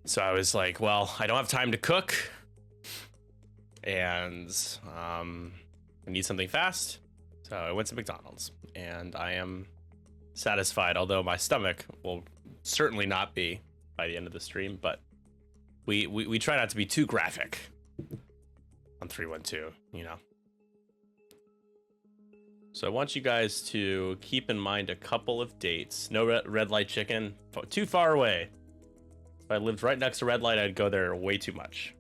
So I was like, well, I don't have time to cook, and I need something fast. So I went to McDonald's, and I am satisfied, although my stomach will certainly not be by the end of the stream, but we try not to be too graphic on 312, you know. So I want you guys to keep in mind a couple of dates. No red light chicken, too far away. If I lived right next to red light, I'd go there way too much.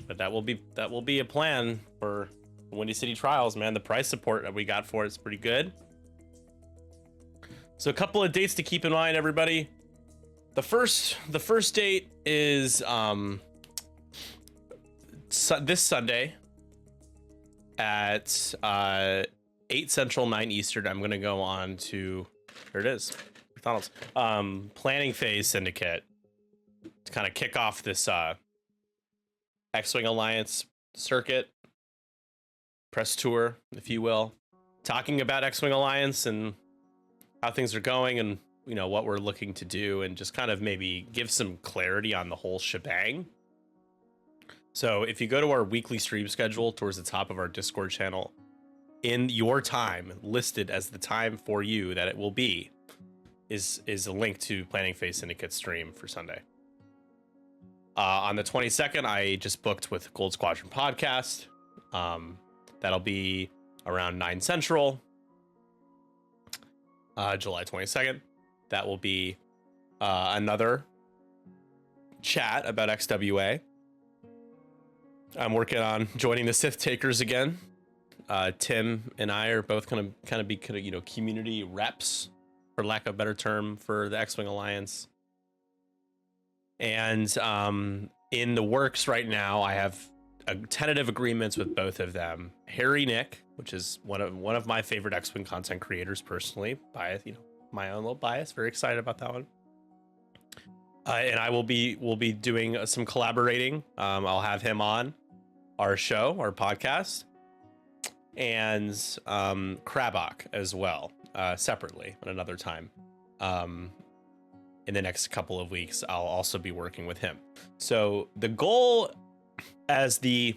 But that will be a plan for Windy City Trials, man. The price support that we got for it is pretty good. So a couple of dates to keep in mind, everybody. The first date is this Sunday at 8 Central, 9 Eastern. I'm gonna go on to, there it is, McDonald's, Planning Phase Syndicate to kind of kick off this X-Wing Alliance circuit press tour, if you will, talking about X-Wing Alliance and how things are going, and you know what we're looking to do, and just kind of maybe give some clarity on the whole shebang. So if you go to our weekly stream schedule towards the top of our Discord channel, in your time listed as the time for you that it will be is a link to Planning Phase Syndicate stream for Sunday. On the 22nd, I just booked with Gold Squadron podcast. That'll be around 9 Central, July 22nd. That will be another chat about XWA. I'm working on joining the Sith Takers again. Tim and I are both kind of be community reps, for lack of a better term, for the X-Wing Alliance. And in the works right now, I have tentative agreements with both of them. Harry Nick, which is one of my favorite X-Wing content creators personally, bias, my own little bias. Very excited about that one. And I will be doing some collaborating. I'll have him on our show, our podcast, and Krabok as well, separately at another time. In the next couple of weeks, I'll also be working with him. So the goal as the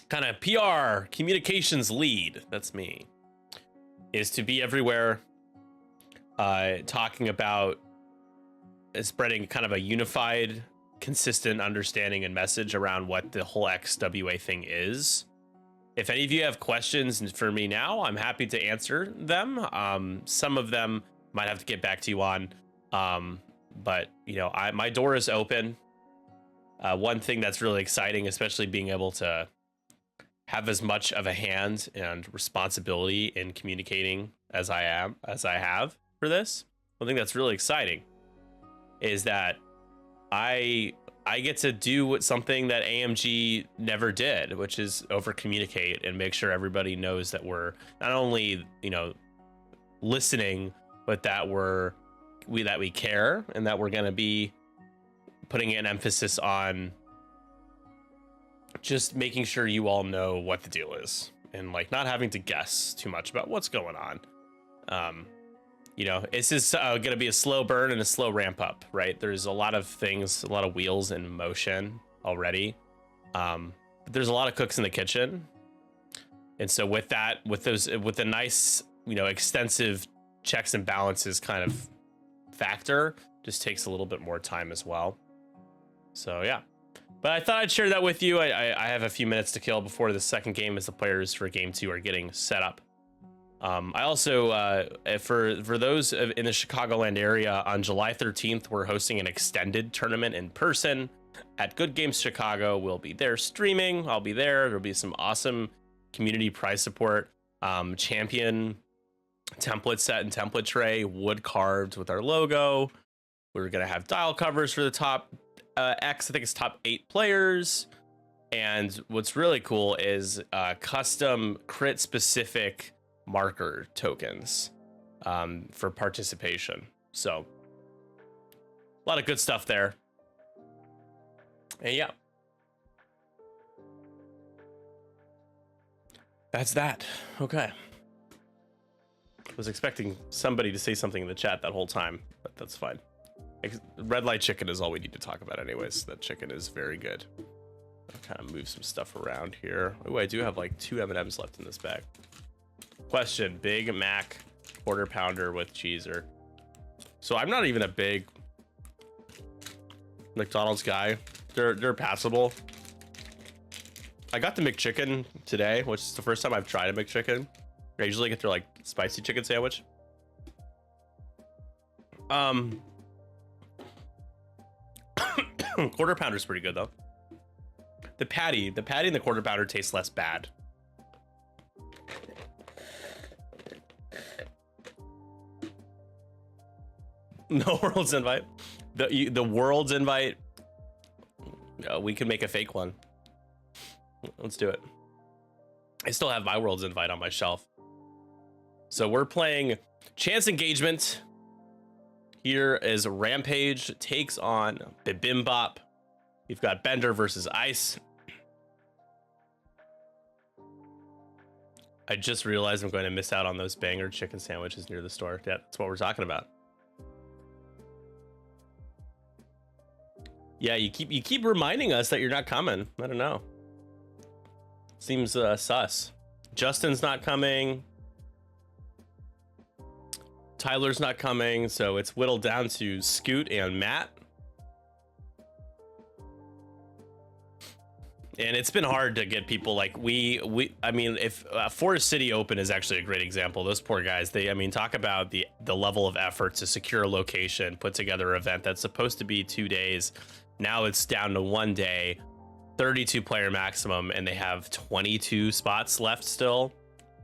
kind of PR communications lead, that's me, is to be everywhere, talking about spreading kind of a unified, consistent understanding and message around what the whole XWA thing is. If any of you have questions for me now, I'm happy to answer them. Some of them might have to get back to you on, but my door is open. One thing that's really exciting, especially being able to have as much of a hand and responsibility in communicating as I have for this. One thing that's really exciting is that I get to do something that AMG never did, which is over communicate and make sure everybody knows that we're not only listening, but that we care, and that we're going to be putting an emphasis on just making sure you all know what the deal is, and not having to guess too much about what's going on. It's just going to be a slow burn and a slow ramp up, right? There's a lot of things, a lot of wheels in motion already. But there's a lot of cooks in the kitchen. And so with the nice, extensive checks and balances kind of factor, just takes a little bit more time as well. So yeah, but I thought I'd share that with you. I have a few minutes to kill before the second game, as the players for game 2 are getting set up. I also, for those in the Chicagoland area, on July 13th, we're hosting an extended tournament in person at Good Games Chicago. We'll be there streaming. I'll be there. There'll be some awesome community prize support, champion template set and template tray, wood carved with our logo. We're going to have dial covers for the top I think it's top 8 players. And what's really cool is custom crit specific marker tokens for participation. So a lot of good stuff there. And yeah, that's that. Okay. I was expecting somebody to say something in the chat that whole time, but that's fine. Red light chicken is all we need to talk about anyways. That chicken is very good. I'll kind of move some stuff around here. Oh, I do have like 2 M&Ms left in this bag. Question, Big Mac quarter pounder with cheese or... So I'm not even a big McDonald's guy. They're passable. I got the McChicken today, which is the first time I've tried a McChicken. I usually get their like spicy chicken sandwich. Quarter pounder is pretty good though. The patty and the quarter pounder taste less bad. No world's invite. The world's invite. We can make a fake one. Let's do it. I still have my world's invite on my shelf. So we're playing Chance Engagement. Here is Rampage takes on Bibimbap. You've got Bender versus Ice. I just realized I'm going to miss out on those banger chicken sandwiches near the store. Yeah, that's what we're talking about. Yeah, you keep reminding us that you're not coming. I don't know. Seems sus. Justin's not coming. Tyler's not coming, so it's whittled down to Scoot and Matt. And it's been hard to get people like I mean, if Forest City Open is actually a great example. Those poor guys, I mean, talk about the level of effort to secure a location, put together an event that's supposed to be 2 days. Now it's down to 1 day, 32 player maximum, and they have 22 spots left still.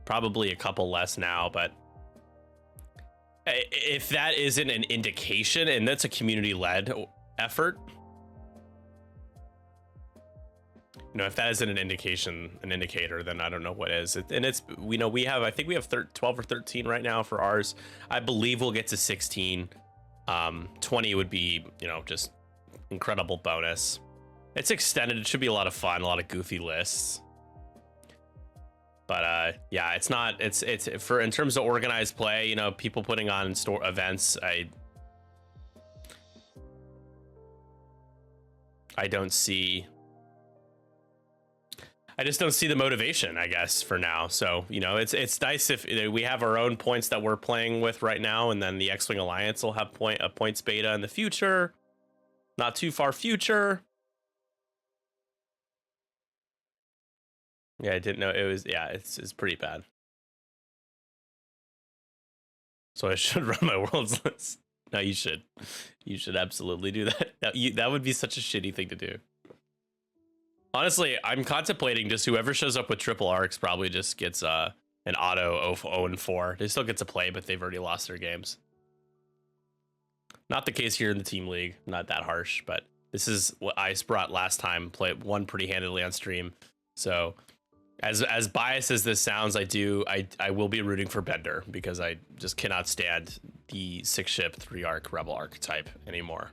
Probably a couple less now, but if that isn't an indication, and that's a community-led effort, you know, if that isn't an indicator, then I don't know what is. And it's, we know I think we have 12 or 13 right now for ours. I believe we'll get to 16. 20 would be, you know, just incredible bonus. It's extended. It should be a lot of fun, a lot of goofy lists. But yeah, it's for in terms of organized play, you know, people putting on store events, I just don't see the motivation, I guess, for now. So, you know, it's nice if we have our own points that we're playing with right now, and then the X-Wing Alliance will have a points beta in the future, not too far future. Yeah, I didn't know it was. Yeah, it's pretty bad. So I should run my world's list. No, you should. You should absolutely do that. That would be such a shitty thing to do. Honestly, I'm contemplating just whoever shows up with triple arcs probably just gets an auto 0-4. They still get to play, but they've already lost their games. Not the case here in the team league. Not that harsh, but this is what Ice brought last time. Won pretty handily on stream. So as biased as this sounds, I will be rooting for Bender because I just cannot stand the 6-ship 3-arc rebel archetype anymore.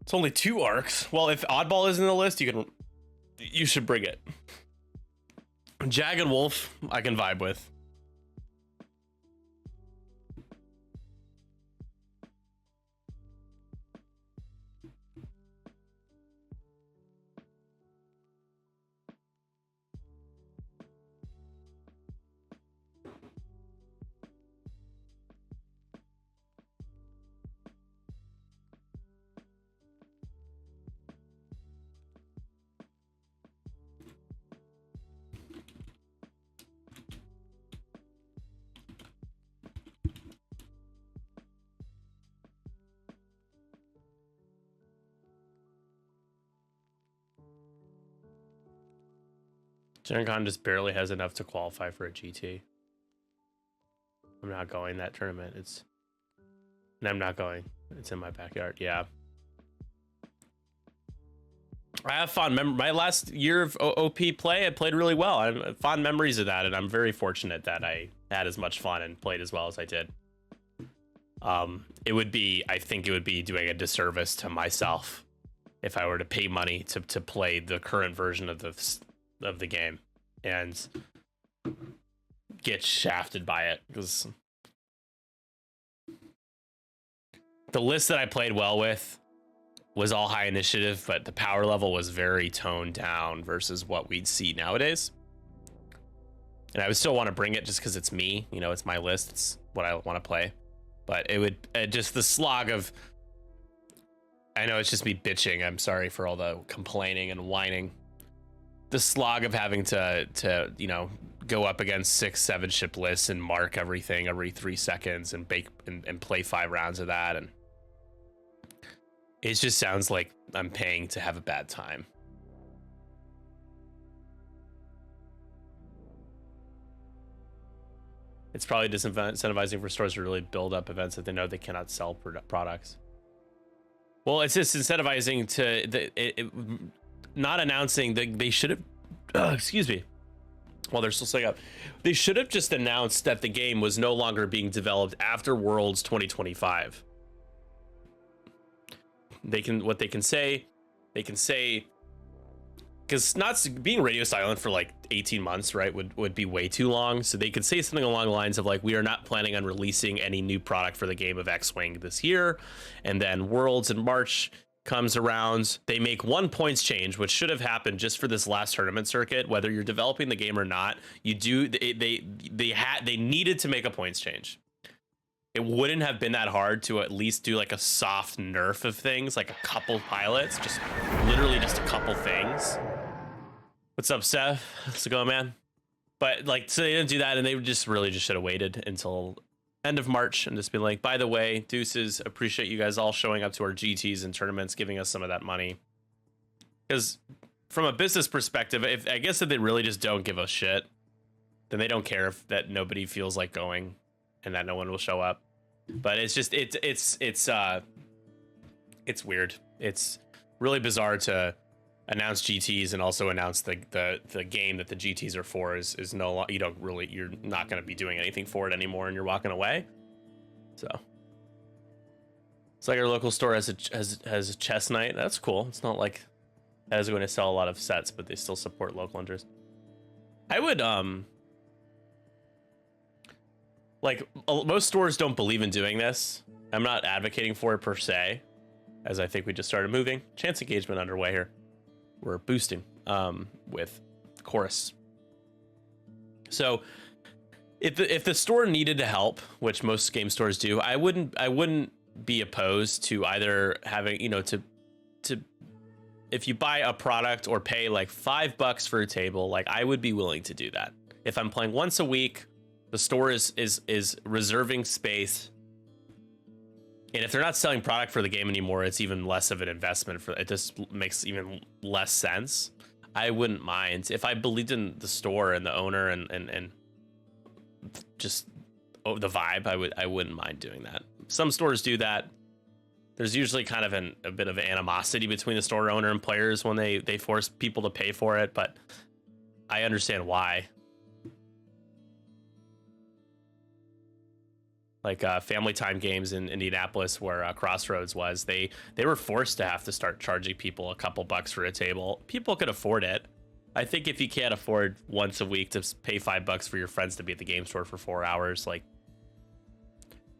It's only 2 arcs. Well, if Oddball is in the list, you should bring it. Jagged Wolf, I can vibe with. Gen Con just barely has enough to qualify for a GT. I'm not going that tournament. And I'm not going. It's in my backyard. Yeah. I have fond memories. My last year of OP play, I played really well. I have fond memories of that, and I'm very fortunate that I had as much fun and played as well as I did. I think it would be doing a disservice to myself if I were to pay money to play the current version of the game, and get shafted by it, because the list that I played well with was all high initiative, but the power level was very toned down versus what we'd see nowadays. And I would still want to bring it just because it's me, you know, it's my list, it's what I want to play. But it would just the slog of, I know it's just me bitching, I'm sorry for all the complaining and whining. The slog of having to you know, go up against 6-7 ship lists and mark everything every 3 seconds and play 5 rounds of that, and it just sounds like I'm paying to have a bad time. It's probably disincentivizing for stores to really build up events that they know they cannot sell products. Well, it's just incentivizing to not announcing that they should have. Excuse me. While they're still setting up, they should have just announced that the game was no longer being developed after Worlds 2025. They can say, because not being radio silent for like 18 months, right, would be way too long. So they could say something along the lines of like, we are not planning on releasing any new product for the game of X-Wing this year. And then Worlds in March comes around, they make 1 points change, which should have happened just for this last tournament circuit. Whether you're developing the game or not, you do, they needed to make a points change. It wouldn't have been that hard to at least do like a soft nerf of things, like a couple pilots, just literally just a couple things. What's up, Seth? How's it going, man? But like, so they didn't do that, and they just really just should have waited until end of March and just been like, by the way, deuces, appreciate you guys all showing up to our GTs and tournaments, giving us some of that money. Because from a business perspective, I guess if they really just don't give a shit, then they don't care if that nobody feels like going and that no one will show up. But it's just it's weird. It's really bizarre to announce GTs and also announce the game that the GTs are for is no, you're not going to be doing anything for it anymore, and you're walking away. So it's like our local store has a chess night. That's cool. It's not like that is going to sell a lot of sets, but they still support local hunters. I would like, most stores don't believe in doing this. I'm not advocating for it per se, as I think we just started moving. Chance engagement underway here. We're boosting with Chorus. So if the store needed to help, which most game stores do, I wouldn't be opposed to either having, you know, to if you buy a product or pay like $5 for a table, like I would be willing to do that. If I'm playing once a week, the store is reserving space. And if they're not selling product for the game anymore, it's even less of an investment. It just makes even less sense. I wouldn't mind if I believed in the store and the owner and just the vibe. I wouldn't mind doing that. Some stores do that. There's usually kind of a bit of animosity between the store owner and players when they force people to pay for it, but I understand why. Like Family Time Games in Indianapolis, where Crossroads was, they were forced to have to start charging people a couple bucks for a table. People could afford it. I think if you can't afford once a week to pay $5 for your friends to be at the game store for 4 hours, like,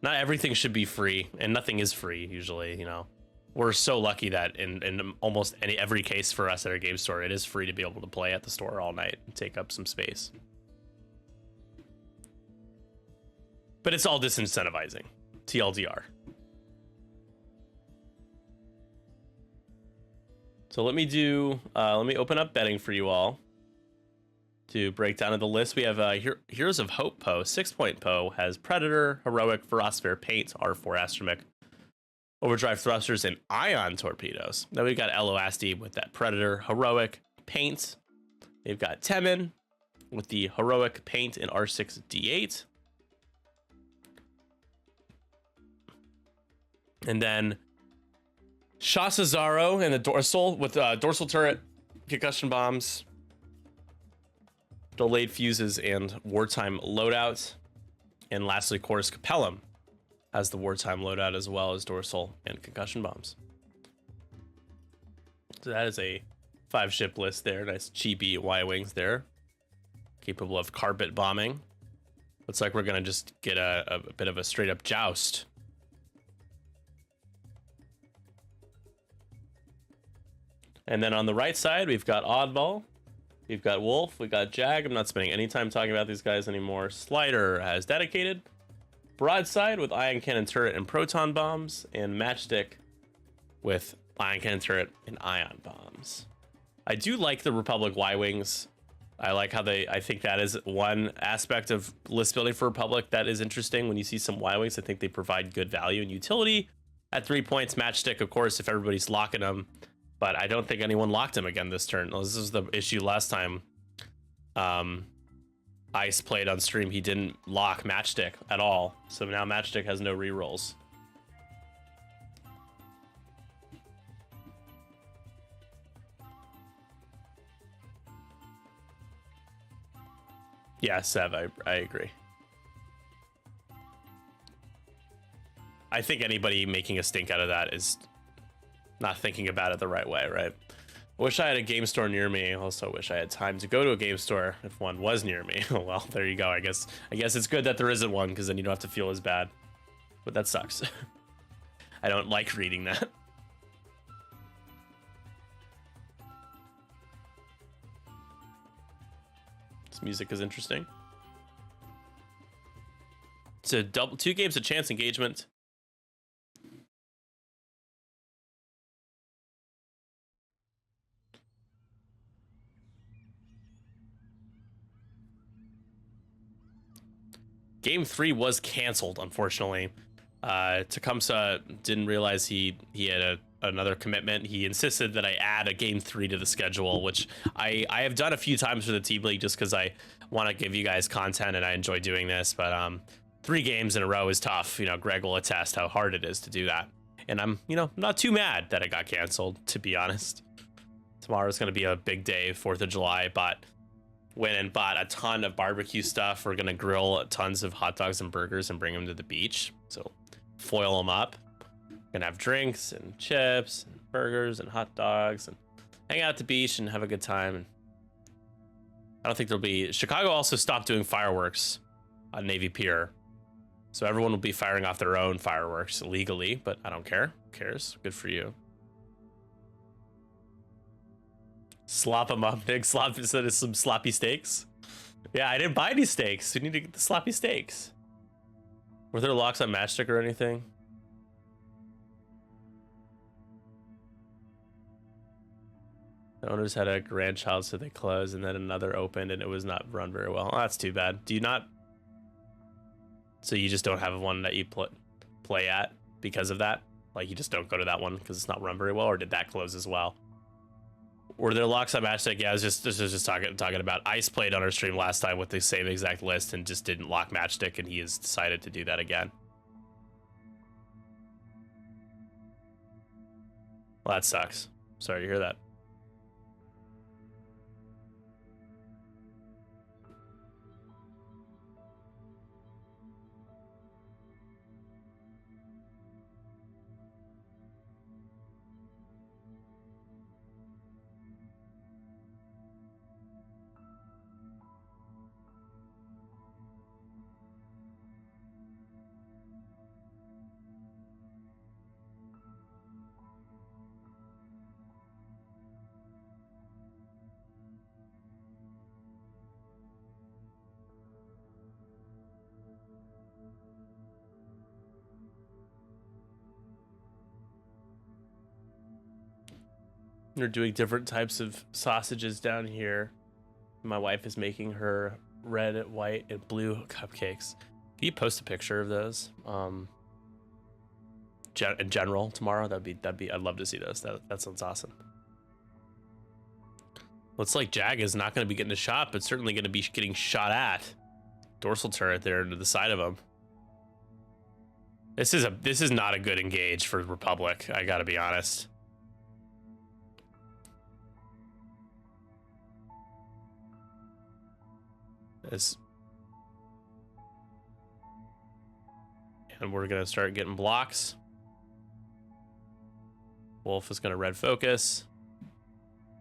not everything should be free, and nothing is free usually. You know, we're so lucky that in almost every case for us at our game store, it is free to be able to play at the store all night and take up some space. But it's all disincentivizing. TLDR. So let me open up betting for you all to break down of the list. We have Heroes of Hope Poe. 6-point Poe has Predator, Heroic, Ferosphere, Paint, R4 Astromech, Overdrive Thrusters, and Ion Torpedoes. Then we've got LOASD with that Predator, Heroic, Paint. They've got Temin with the Heroic, Paint, and R6D8. And then Shasazaro and the Dorsal with Dorsal Turret, Concussion Bombs, Delayed Fuses, and Wartime Loadout. And lastly, Chorus Capellum has the Wartime Loadout as well as Dorsal and Concussion Bombs. So that is a 5-ship list there. Nice cheapy Y-Wings there. Capable of carpet bombing. Looks like we're gonna just get a bit of a straight up joust. And then on the right side, we've got Oddball, we've got Wolf, we got Jag. I'm not spending any time talking about these guys anymore. Slider has Dedicated, Broadside with Ion Cannon Turret and Proton Bombs, and Matchstick with Ion Cannon Turret and Ion Bombs. I do like the Republic Y-Wings. I like how I think that is one aspect of list building for Republic that is interesting. When you see some Y-Wings, I think they provide good value and utility. At 3 points, Matchstick, of course, if everybody's locking them. But I don't think anyone locked him again this turn. This was the issue last time Ice played on stream. He didn't lock Matchstick at all. So now Matchstick has no rerolls. Yeah, Sev, I agree. I think anybody making a stink out of that is not thinking about it the right way, right? Wish I had a game store near me. Also wish I had time to go to a game store if one was near me. Well, there you go. I guess it's good that there isn't one, because then you don't have to feel as bad. But that sucks. I don't like reading that. This music is interesting. It's a 2 games of chance engagement. Game 3 was canceled, unfortunately. Tecumseh didn't realize he had another commitment. He insisted that I add a game 3 to the schedule, which I have done a few times for the Team League just because I want to give you guys content and I enjoy doing this. But 3 games in a row is tough. You know, Greg will attest how hard it is to do that. And I'm, not too mad that it got canceled, to be honest. Tomorrow's going to be a big day, 4th of July, but went and bought a ton of barbecue stuff. We're gonna grill tons of hot dogs and burgers and bring them to the beach. So foil them up. Gonna have drinks and chips and burgers and hot dogs and hang out at the beach and have a good time. And I don't think there'll be... Chicago also stopped doing fireworks on Navy Pier. So everyone will be firing off their own fireworks illegally, but I don't care. Who cares? Good for you. Slop them up, Nick. Slop instead of some sloppy steaks. Yeah, I didn't buy any steaks. We need to get the sloppy steaks. Were there locks on Matchstick or anything? The owners had a grandchild, so they closed, and then another opened, and it was not run very well. Oh, that's too bad. Do you not? So you just don't have one that you play at because of that? Like you just don't go to that one because it's not run very well, or did that close as well? Were there locks on Matchstick? Yeah, I was just talking about Ice played on our stream last time with the same exact list and just didn't lock Matchstick, and he has decided to do that again. Well, that sucks. Sorry to hear that. They're doing different types of sausages down here. My wife is making her red, white, and blue cupcakes. Can you post a picture of those? In general tomorrow, that'd be. I'd love to see those. That sounds awesome. Looks like Jag is not going to be getting a shot, but certainly going to be getting shot at. Dorsal turret there to the side of him. This is not a good engage for Republic. I got to be honest. And we're gonna start getting blocks. Wolf is gonna red focus.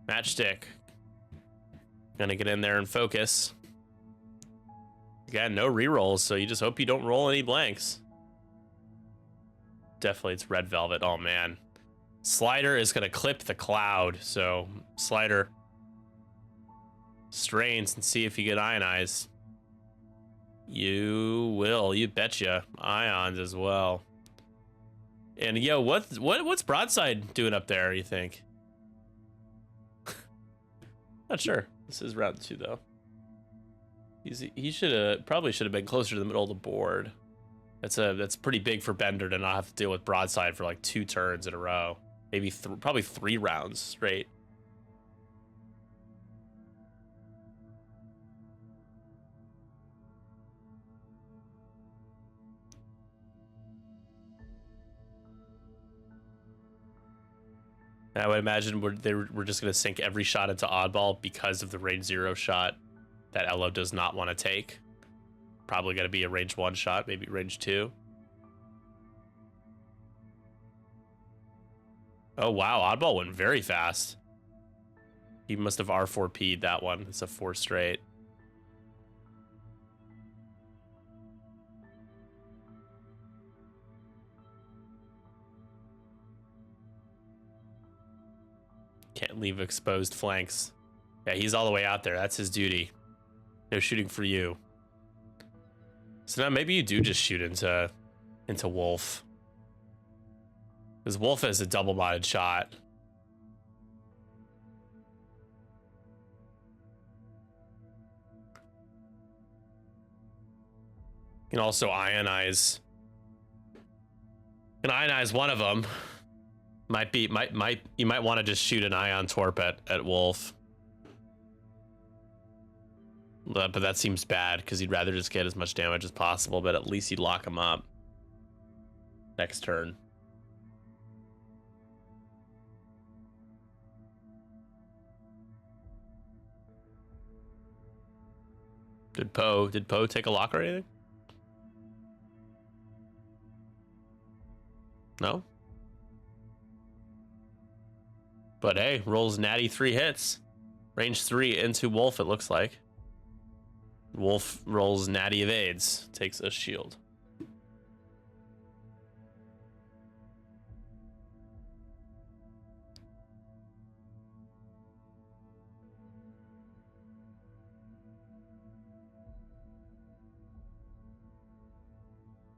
Matchstick gonna get in there and focus. Again, no rerolls, so you just hope you don't roll any blanks. Definitely, it's red velvet. Oh, man. Slider is going to clip the cloud, so Slider strains and see if you get ionized. You will, you betcha. Ions as well. And yo, what's Broadside doing up there, you think? Not sure. This is round 2 though. He probably should have been closer to the middle of the board. That's pretty big for Bender to not have to deal with Broadside for like 2 turns in a row. Maybe probably 3 rounds straight. I would imagine we're just going to sink every shot into oddball because of the range 0 shot that Elo does not want to take. Probably going to be a range 1 shot, maybe range 2. Oh, wow. Oddball went very fast. He must have R4P'd that one. It's a 4 straight. Can't leave exposed flanks. Yeah, he's all the way out there. That's his duty. No shooting for you. So now maybe you do just shoot into Wolf. Because Wolf has a double-bodied shot. You can also ionize. You can ionize one of them. You might want to just shoot an ion torp at Wolf. But that seems bad because he'd rather just get as much damage as possible, but at least he'd lock him up next turn. Did Poe take a lock or anything? No? But hey, rolls natty 3 hits. Range 3 into Wolf, it looks like. Wolf rolls natty evades, takes a shield.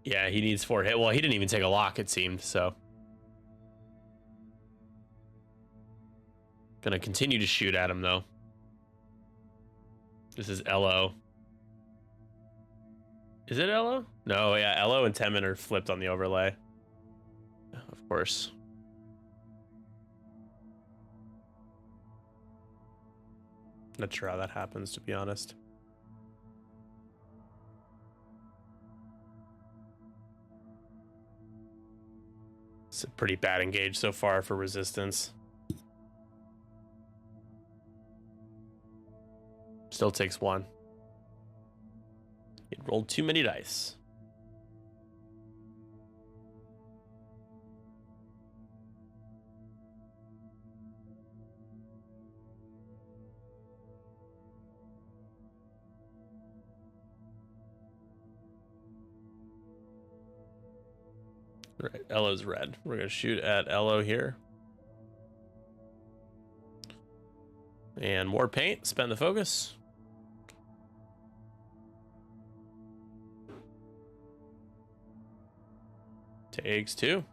Yeah, he needs 4 hit. Well, he didn't even take a lock, it seemed, so. Gonna continue to shoot at him, though. This is Elo. Is it Elo? No, yeah, Elo and Temin are flipped on the overlay. Of course. Not sure how that happens, to be honest. It's a pretty bad engage so far for Resistance. Still takes 1. It rolled too many dice. Right, Elo's red. We're gonna shoot at Elo here. And more paint, spend the focus. Takes 2.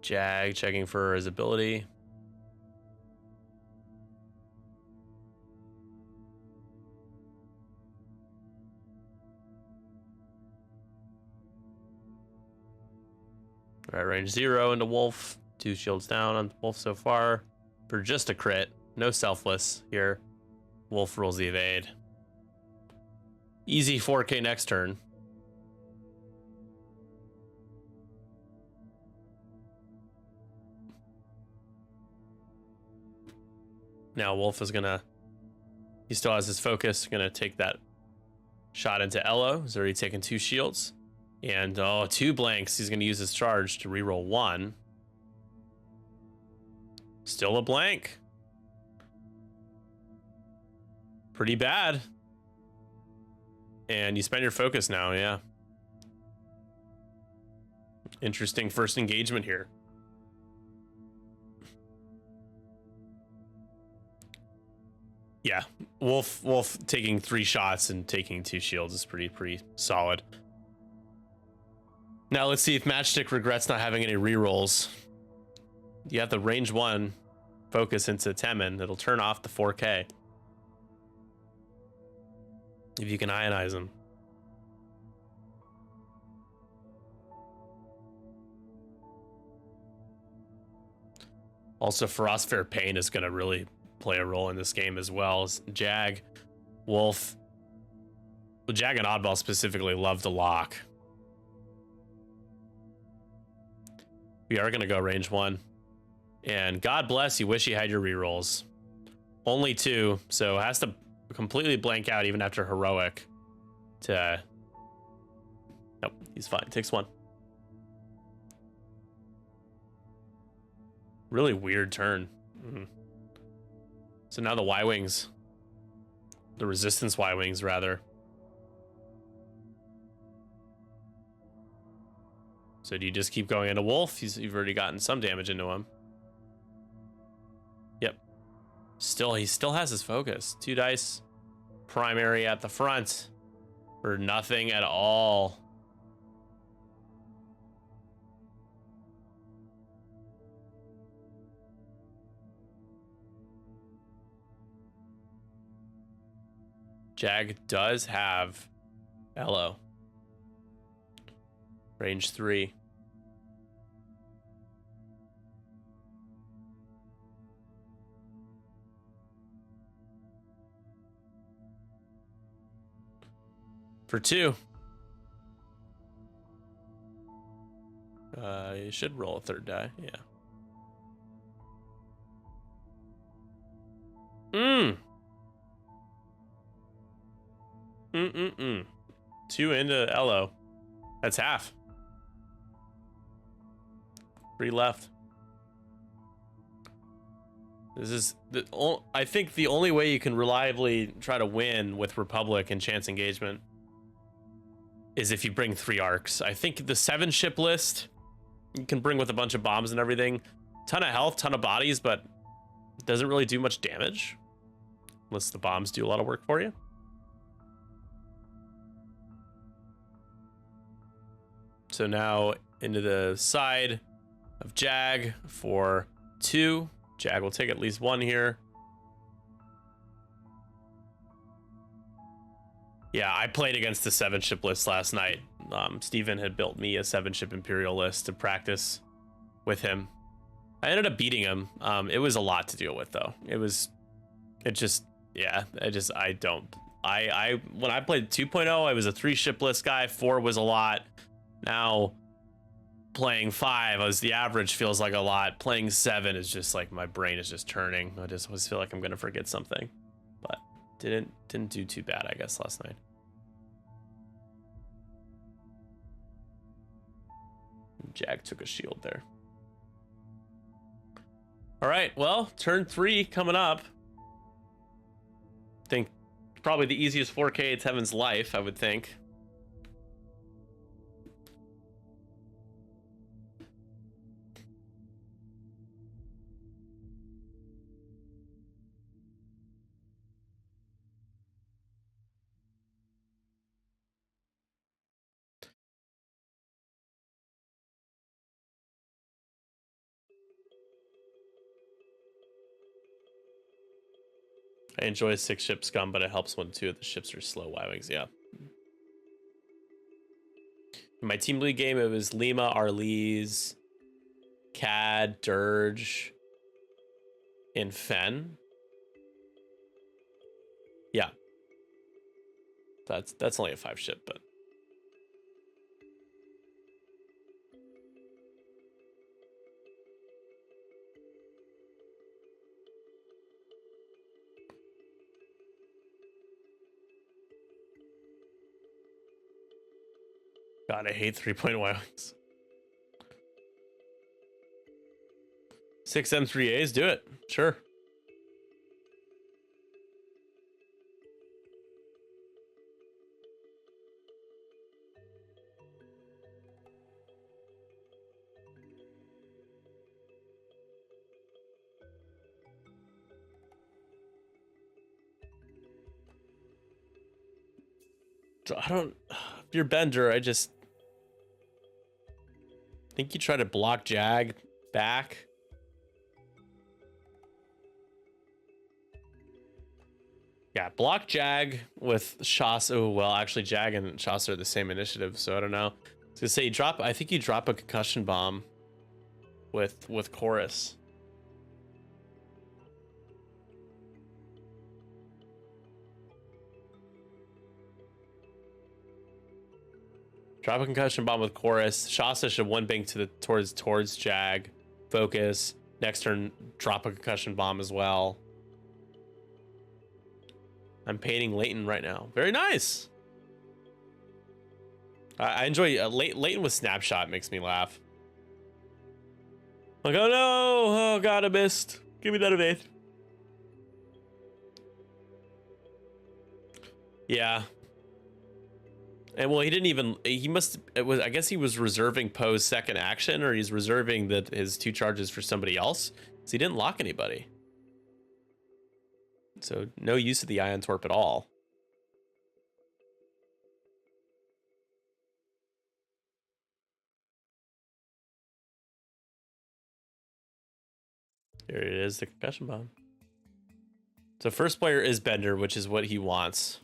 Jag checking for his ability. All right, range 0 into Wolf. 2 shields down on Wolf so far. For just a crit. No selfless here. Wolf rolls the evade. Easy 4K next turn. Now Wolf is gonna... He still has his focus. Gonna take that Shot into Elo. He's already taken 2 shields. And, oh, 2 blanks. He's going to use his charge to reroll 1. Still a blank. Pretty bad. And you spend your focus now, yeah. Interesting first engagement here. Yeah, Wolf taking 3 shots and taking 2 shields is pretty solid. Now let's see if Matchstick regrets not having any rerolls. You have the range 1 focus into Temin. It'll turn off the 4K. If you can ionize him. Also, Ferocifere Pain is going to really play a role in this game as well. As Jag, Wolf. Well, Jag and Oddball specifically love to lock. We are going to go range 1. And God bless, you wish you had your rerolls. Only 2, so has to completely blank out even after heroic to... Nope, he's fine. Takes 1. Really weird turn. So now the Y-Wings. The Resistance Y-Wings, rather. So do you just keep going into Wolf? You've already gotten some damage into him. Yep. He still has his focus. 2 dice. Primary at the front. For nothing at all. Jag does have Elo. Range 3. For 2. You should roll a 3rd die, yeah. Mm-mm-mm. 2 into Elo. That's half. 3 left. This is I think the only way you can reliably try to win with Republic and Chance Engagement is if you bring 3 arcs. I think the 7 ship list you can bring with a bunch of bombs and everything. Ton of health, ton of bodies, but it doesn't really do much damage unless the bombs do a lot of work for you. So now into the side of Jag for 2. Jag will take at least 1 here. Yeah, I played against the 7 ship list last night. Steven had built me a 7 ship Imperial list to practice with him. I ended up beating him. It was a lot to deal with though. When I played 2.0, I was a 3 ship list guy. 4 was a lot. Now playing 5 as the average feels like a lot. Playing 7 is just like my brain is just turning. I just always feel like I'm gonna forget something. But didn't do too bad, I guess, last night. Jag took a shield there. All right, well, turn 3 coming up. I think probably the easiest 4K it's Heaven's Life, I would think. I enjoy 6 ship scum, but it helps when 2 of the ships are slow Y-Wings, yeah. In my team league game, it was Lima, Arlese, Cad, Dirge, and Fen. Yeah. That's only a 5 ship, but God, I hate 3-point Y-Wings. 6 M3As, do it. Sure. So I don't. If you're Bender, I just think you try to block Jag back. Yeah, block Jag with Shas. Oh, well, actually, Jag and Shas are the same initiative, so I don't know. I was gonna say, drop. I think you drop a concussion bomb with Chorus. Drop a concussion bomb with Chorus. Shasta should one bank to the towards Jag. Focus. Next turn, drop a concussion bomb as well. I'm painting Leighton right now. Very nice. I enjoy Leighton with Snapshot makes me laugh. Like, oh no, oh god, I missed. Give me that evade. Yeah. And well, he didn't even. He must. It was. I guess he was reserving Poe's second action, or he's reserving his 2 charges for somebody else. So he didn't lock anybody. So no use of the Ion Torp at all. There it is, the concussion bomb. So first player is Bender, which is what he wants.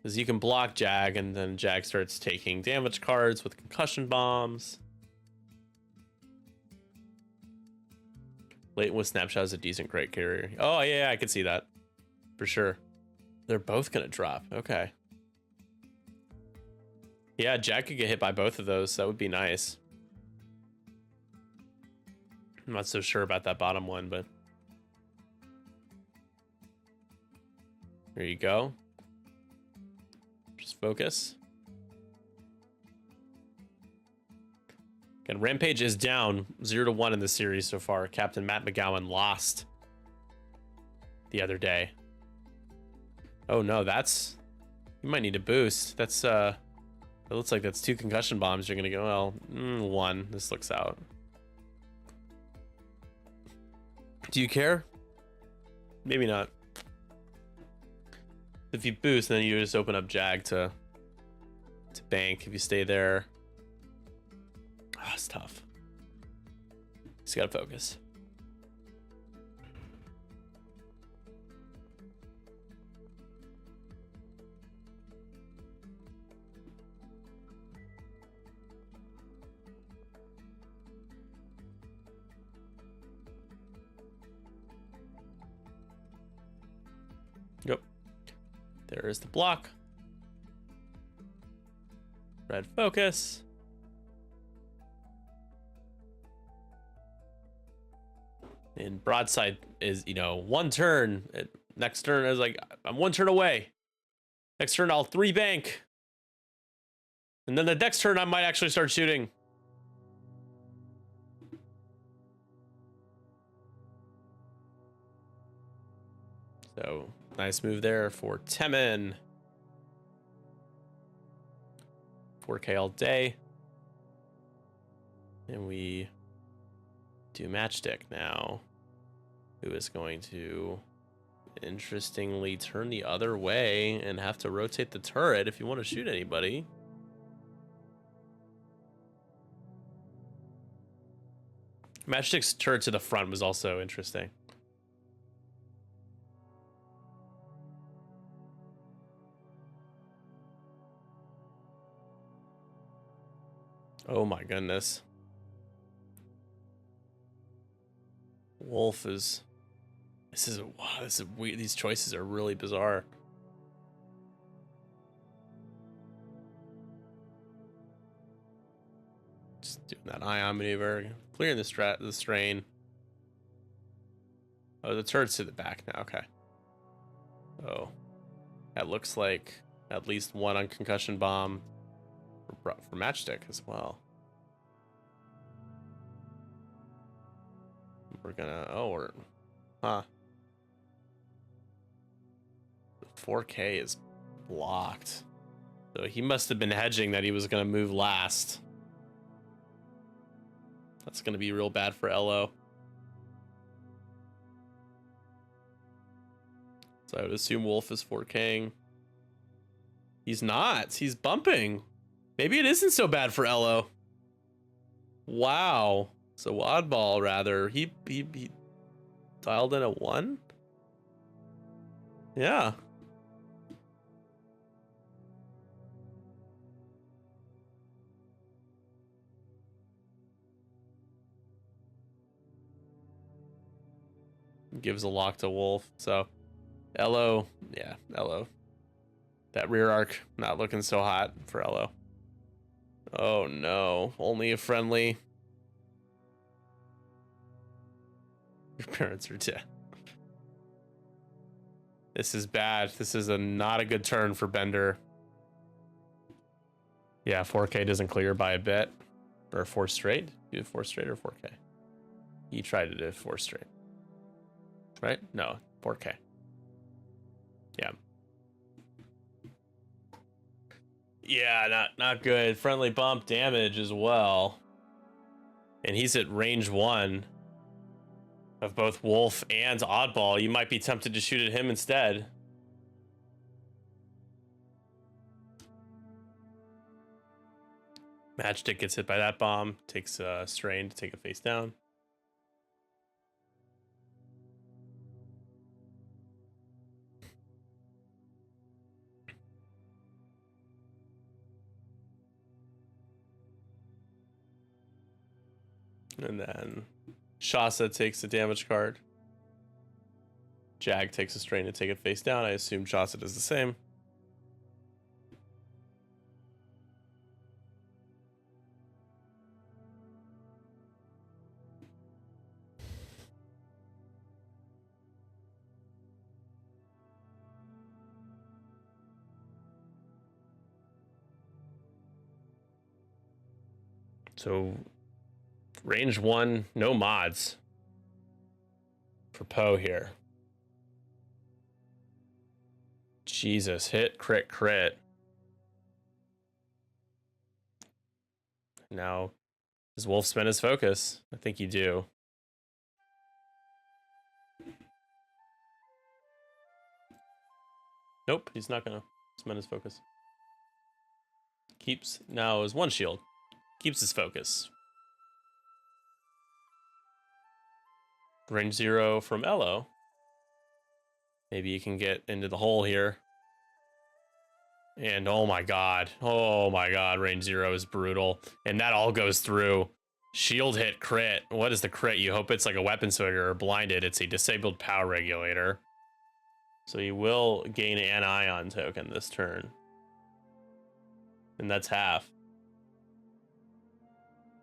Because you can block Jag, and then Jag starts taking damage cards with concussion bombs. Leighton with Snapshot is a decent crate carrier. Oh, yeah, I can see that. For sure. They're both going to drop. Okay. Yeah, Jag could get hit by both of those. That would be nice. I'm not so sure about that bottom one, but... There you go. Just focus. Again, Rampage is down 0-1 in the series so far. Captain Matt McGowan lost the other day. Oh no, that's... You might need a boost. That's, it looks like that's 2 concussion bombs. You're gonna go, well, 1. This looks out. Do you care? Maybe not. If you boost, then you just open up Jag to bank if you stay there. Oh, it's tough. Just gotta focus. Yep. There is the block. Red focus. And broadside is, you know, 1 turn. Next turn is like, I'm 1 turn away. Next turn, I'll 3 bank. And then the next turn, I might actually start shooting. So, nice move there for Temin. 4K all day. And we do matchstick now. Who is going to, interestingly, turn the other way and have to rotate the turret if you want to shoot anybody. Matchstick's turret to the front was also interesting. Oh my goodness. Wolf is... This is weird. These choices are really bizarre. Just doing that ion maneuver, clearing the strain. Oh, the turret's to the back now. Okay. Oh, that looks like at least 1 on concussion bomb. for Matchstick as well. We're gonna, huh. 4K is blocked. So he must have been hedging that he was gonna move last. That's gonna be real bad for LO. So I would assume Wolf is 4King. He's not. He's bumping. Maybe it isn't so bad for LO. Wow. So Oddball, rather. He dialed in a 1? Yeah. Gives a lock to Wolf. So LO, yeah, LO. That rear arc not looking so hot for LO. Oh no, only a friendly. Your parents are dead. This is bad. This is not a good turn for Bender. Yeah, 4K doesn't clear by a bit. Or 4 straight. You did 4 straight or 4K? He tried to do 4 straight. Right? No, 4K. Yeah. Yeah, not good. Friendly bump damage as well. And he's at range 1 of both Wolf and Oddball. You might be tempted to shoot at him instead. Matchstick gets hit by that bomb. Takes a strain to take it face down. And then Shasa takes a damage card. Jag takes a strain to take it face down. I assume Shasa does the same. So range 1, no mods for Poe here. Jesus, hit, crit, crit. Now, does Wolf spend his focus? I think you do. Nope, he's not gonna spend his focus. Keeps now his 1 shield. Keeps his focus. Range 0 from Elo. Maybe you can get into the hole here. And oh my god, range 0 is brutal. And that all goes through. Shield hit crit. What is the crit? You hope it's like a weapon swagger or blinded. It's a disabled power regulator. So you will gain an ion token this turn. And that's half.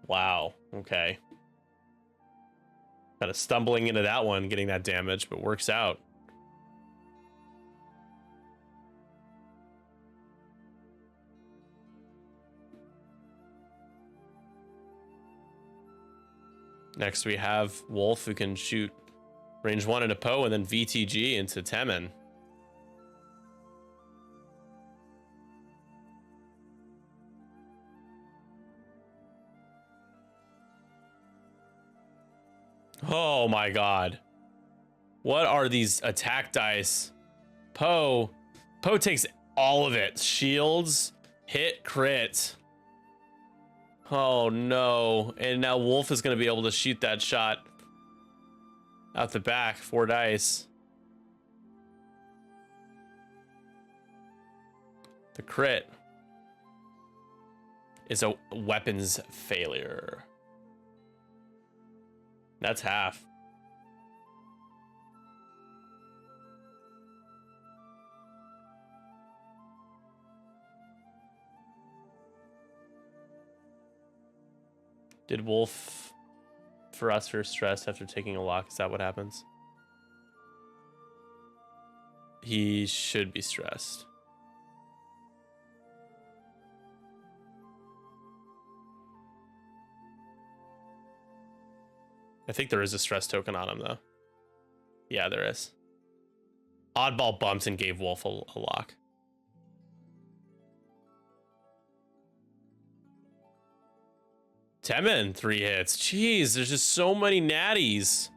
Wow, okay. Kind of stumbling into that one, getting that damage, but works out. Next we have Wolf, who can shoot range 1 into Poe and then VTG into Temin. Oh my god. What are these attack dice? Poe takes all of it. Shields, hit, crit. Oh no. And now Wolf is going to be able to shoot that shot out the back. 4 dice. The crit is a weapons failure. That's half. Did Wolf for us for stress after taking a lock? Is that what happens? He should be stressed. I think there is a stress token on him, though. Yeah, there is. Oddball bumped and gave Wolf a lock. Temin, 3 hits. Jeez, there's just so many natties.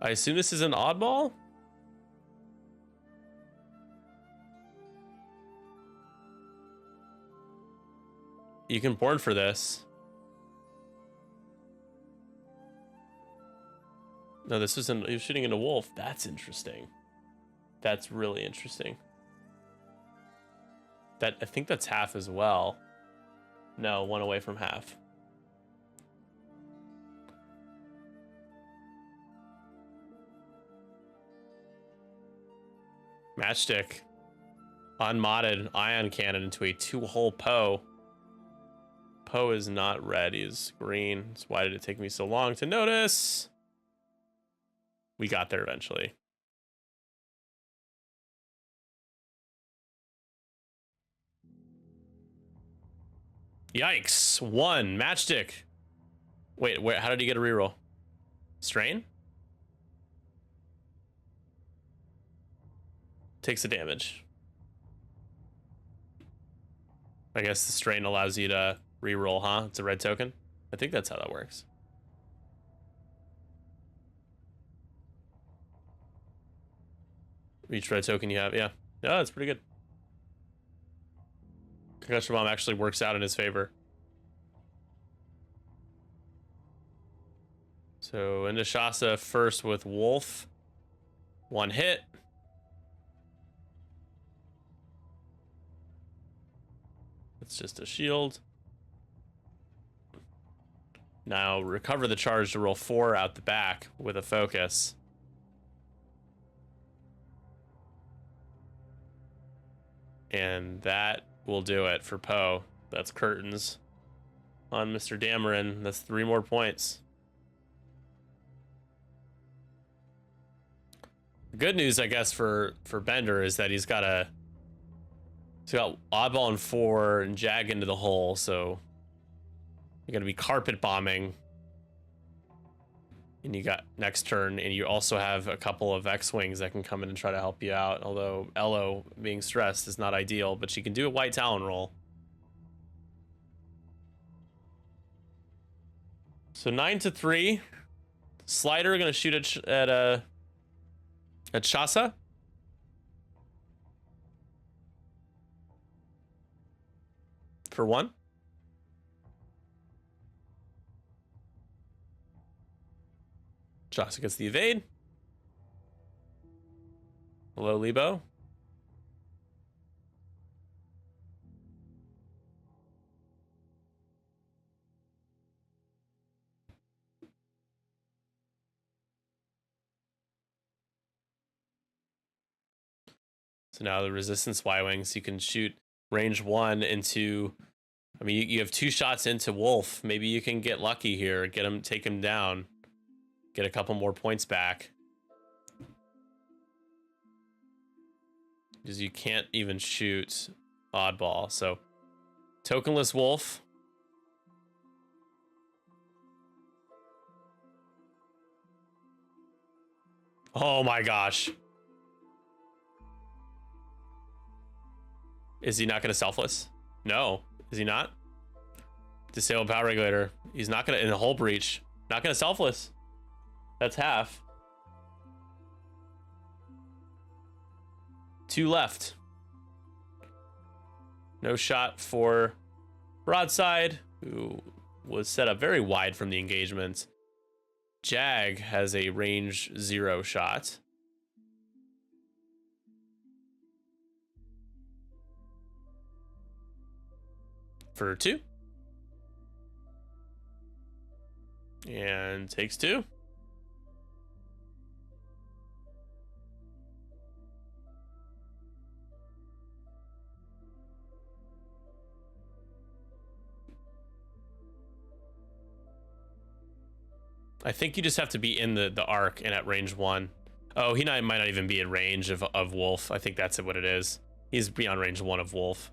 I assume this is an oddball? You can board for this. No, this isn't. He was shooting into Wolf. That's interesting. That's really interesting. That, I think that's half as well. No, 1 away from half. Matchstick. Unmodded ion cannon into a 2-hole Poe. Poe is not red, he's green. So why did it take me so long to notice? We got there eventually. Yikes. 1. Matchstick. Wait, how did he get a reroll? Strain? Takes the damage. I guess the strain allows you to reroll, huh? It's a red token. I think that's how that works. Each red token you have, yeah. Yeah, that's pretty good. Concussion Bomb actually works out in his favor. So into Shasa first with Wolf. 1 hit. It's just a shield. Now recover the charge to roll 4 out the back with a focus. And that will do it for Poe. That's curtains on Mr. Dameron. That's 3 more points. The good news, I guess, for Bender is that he's got oddball and 4 and jag into the hole, so you're gonna be carpet bombing. And you got next turn, and you also have a couple of X-Wings that can come in and try to help you out, although Elo being stressed is not ideal, but she can do a White Talon roll. So 9-3. Slider gonna shoot at Shasa. For 1. Shasa gets the evade. Hello, Lebo. So now the resistance Y-Wings, you can shoot range 1 into... I mean, you have 2 shots into Wolf. Maybe you can get lucky here, take him down, get a couple more points back. Because you can't even shoot oddball. So, tokenless Wolf. Oh my gosh. Is he not going to selfless? No. Is he not? Disable power regulator. He's not going to, in a hull breach. Not going to selfless. That's half. 2 left. No shot for Broadside, who was set up very wide from the engagement. Jag has a range 0 shot. For 2. And takes 2. I think you just have to be in the arc and at range 1. Oh, he might not even be in range of Wolf. I think that's what it is. He's beyond range 1 of Wolf.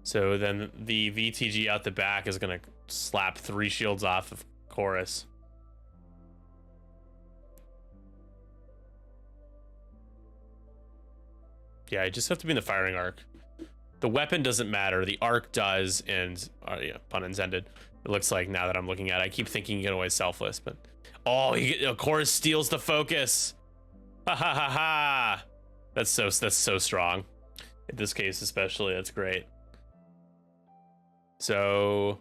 So then the VTG out the back is going to slap 3 shields off of Chorus. Yeah, I just have to be in the firing arc. The weapon doesn't matter. The arc does, and yeah, pun intended. It looks like now that I'm looking at it, I keep thinking you can always selfless, but oh, Chorus steals the focus. Ha ha ha ha. That's so strong. In this case, especially, that's great. So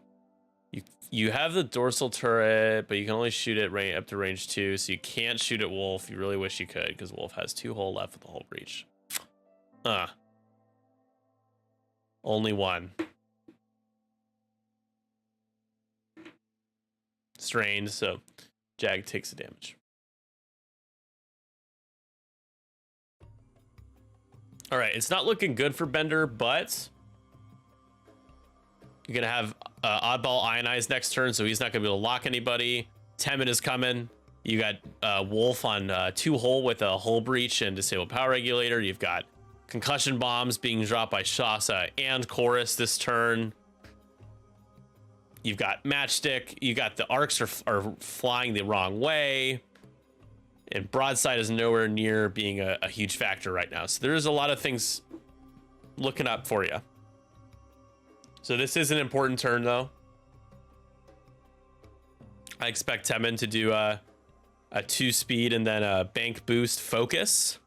you have the dorsal turret, but you can only shoot it up to range 2, so you can't shoot at Wolf. You really wish you could, because Wolf has 2 hull left with the hull breach. Only 1. Strained, so Jag takes the damage. All right, it's not looking good for Bender, but you're gonna have Oddball Ionize next turn, so he's not gonna be able to lock anybody. Temin is coming. You got Wolf on 2 hull with a hull breach and disabled power regulator. You've got concussion bombs being dropped by Shasa and Chorus this turn. You've got Matchstick. You got the arcs are flying the wrong way. And Broadside is nowhere near being a huge factor right now. So there's a lot of things looking up for you. So this is an important turn, though. I expect Temin to do a 2-speed and then a bank boost focus.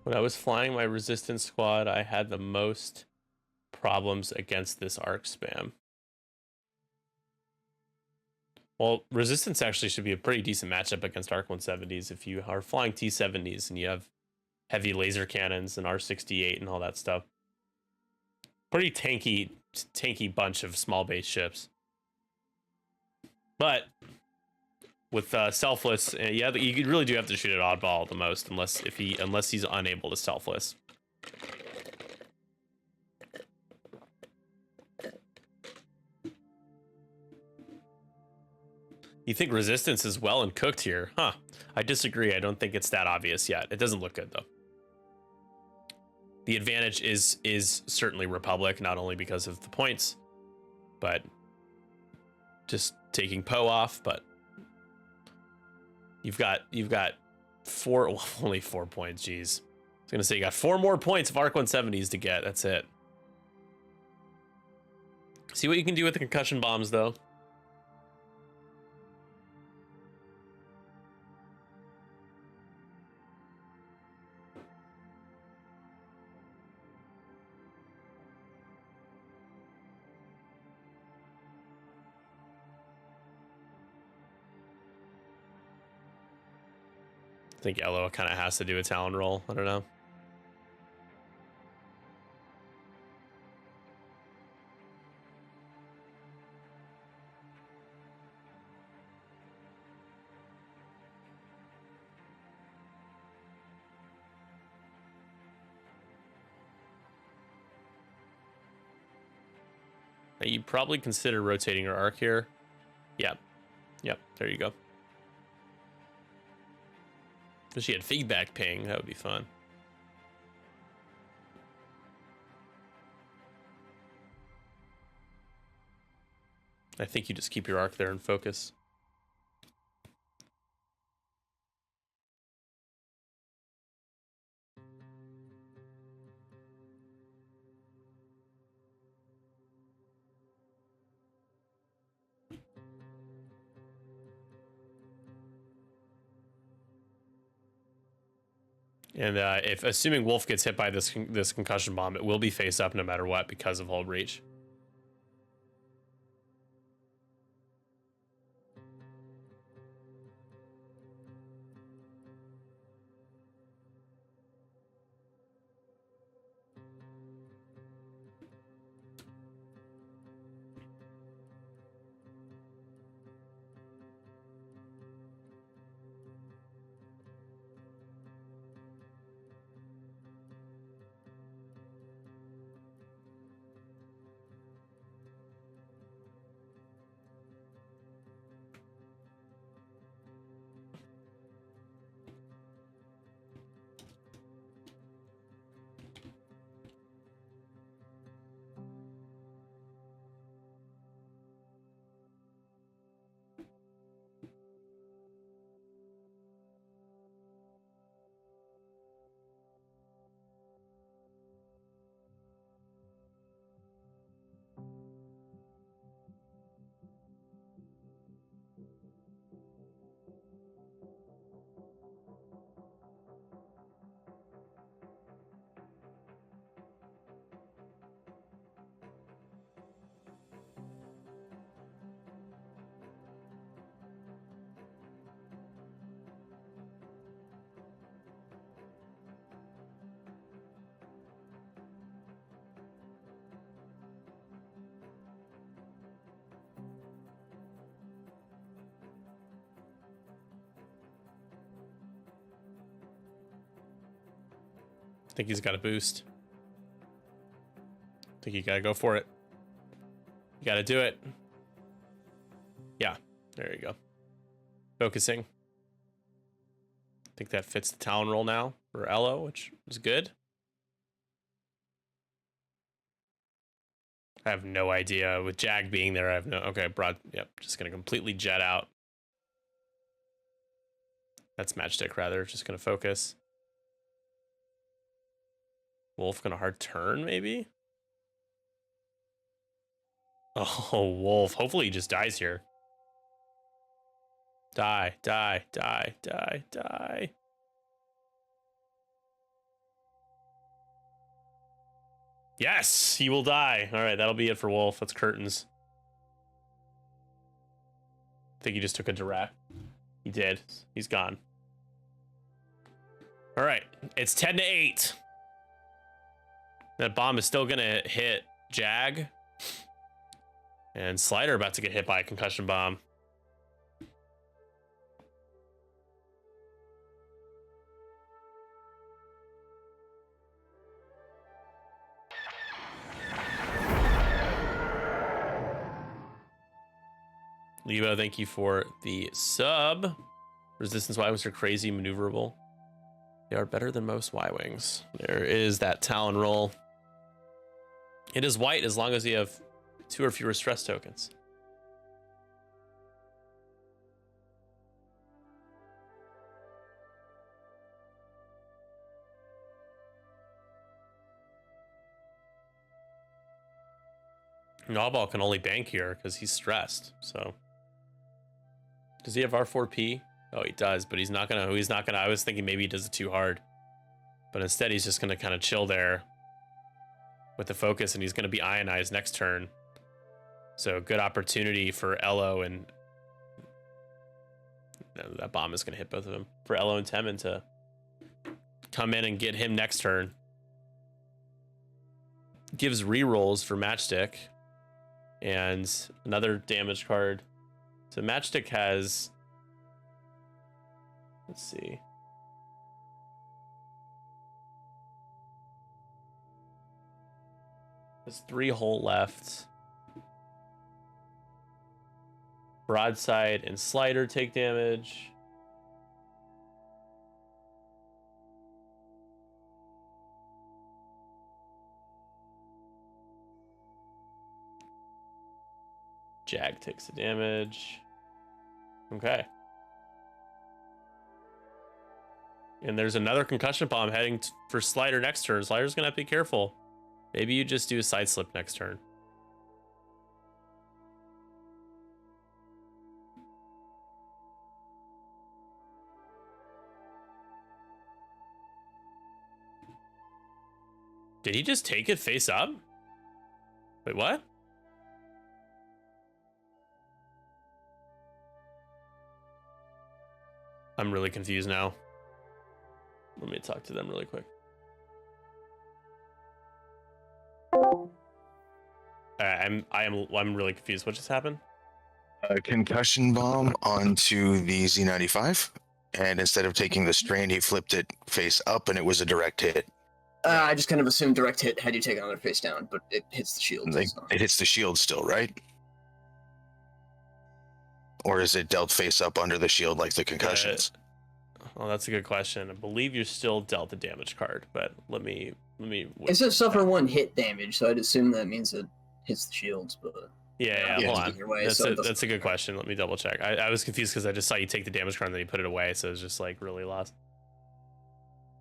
When I was flying my resistance squad, I had the most problems against this arc spam. Well, resistance actually should be a pretty decent matchup against Arc 170s if you are flying T70s and you have heavy laser cannons and R68 and all that stuff. Pretty tanky bunch of small base ships. But with selfless, yeah, you really do have to shoot at oddball the most, unless he's unable to selfless. You think resistance is well and cooked here? Huh. I disagree. I don't think it's that obvious yet. It doesn't look good, though. The advantage is certainly Republic, not only because of the points, but just taking Poe off. But you've got only 4 points. Jeez, I was gonna say you got 4 more points of Arc 170s to get. That's it. See what you can do with the concussion bombs, though. I think Yellow kind of has to do a Talon roll. I don't know. You probably consider rotating your arc here. Yep. There you go. If she had feedback ping, that would be fun. I think you just keep your arc there and focus. And if assuming Wolf gets hit by this concussion bomb, it will be face up no matter what because of Hold Breach. I think he's got a boost. I think you gotta go for it. You gotta do it. Yeah, there you go. Focusing. I think that fits the Talon roll now for Elo, which is good. I have no idea. With Jag being there, I have no... Okay, broad... Yep, just gonna completely jet out. That's Matchstick, rather. Just gonna focus. Wolf gonna hard turn, maybe? Oh, Wolf. Hopefully he just dies here. Die, die, die, die, die. Yes, he will die. All right, that'll be it for Wolf. That's curtains. I think he just took a direct. He did. He's gone. All right, it's 10-8. That bomb is still gonna hit Jag. And Slider about to get hit by a concussion bomb. Levo, thank you for the sub. Resistance Y-Wings are crazy maneuverable. They are better than most Y-Wings. There is that Talon roll. It is white as long as you have 2 or fewer stress tokens. Gnawball can only bank here because he's stressed, so... Does he have R4P? Oh, he does, but he's not gonna, I was thinking maybe he does it too hard. But instead he's just gonna kind of chill there with the focus, and he's gonna be ionized next turn. So good opportunity for Elo, and that bomb is gonna hit both of them. For Elo and Temin to come in and get him next turn. Gives rerolls for Matchstick. And another damage card. So Matchstick has, let's see. There's 3 hull left. Broadside and Slider take damage. Jag takes the damage. Okay. And there's another concussion bomb heading for Slider next turn. Slider's gonna have to be careful. Maybe you just do a side slip next turn. Did he just take it face up? Wait, what? I'm really confused now. Let me talk to them really quick. I'm really confused. What just happened? A concussion bomb onto the Z95, and instead of taking the strain, he flipped it face up, and it was a direct hit. I just kind of assumed direct hit had you taken on their face down, but it hits the shield. So. It hits the shield still, right? Or is it dealt face up under the shield like the concussions? Well, that's a good question. I believe you're still dealt the damage card, but let me. It says suffer 1 hit damage, so I'd assume that means it hits the shields, but yeah. Hold on. Way, that's a good question. Let me double check. I was confused because I just saw you take the damage card and then you put it away, so it was just like really lost.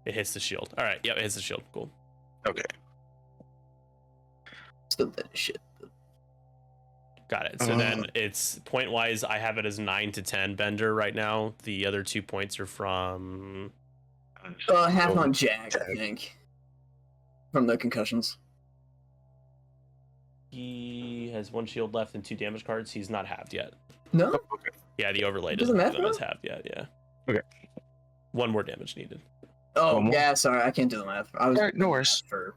It hits the shield. All right. Yep, it hits the shield. Cool. Okay. Still dead as shit. Got it. So then it's point wise. I have it as 9 to 10 Bender right now. The other 2 points are from half on Jag, I think, from the concussions. He has 1 shield left and 2 damage cards. He's not halved yet. No. Okay. Yeah, the overlay doesn't have him as halved yet. Yeah. Okay. 1 more damage needed. Oh yeah, sorry, I can't do the math. I was no worries. For...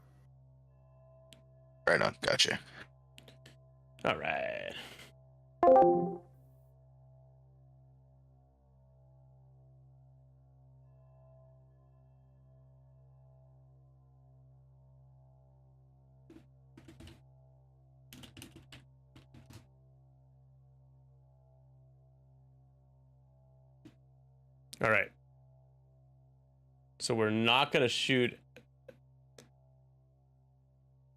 Right on, gotcha. All right. All right. So we're not going to shoot.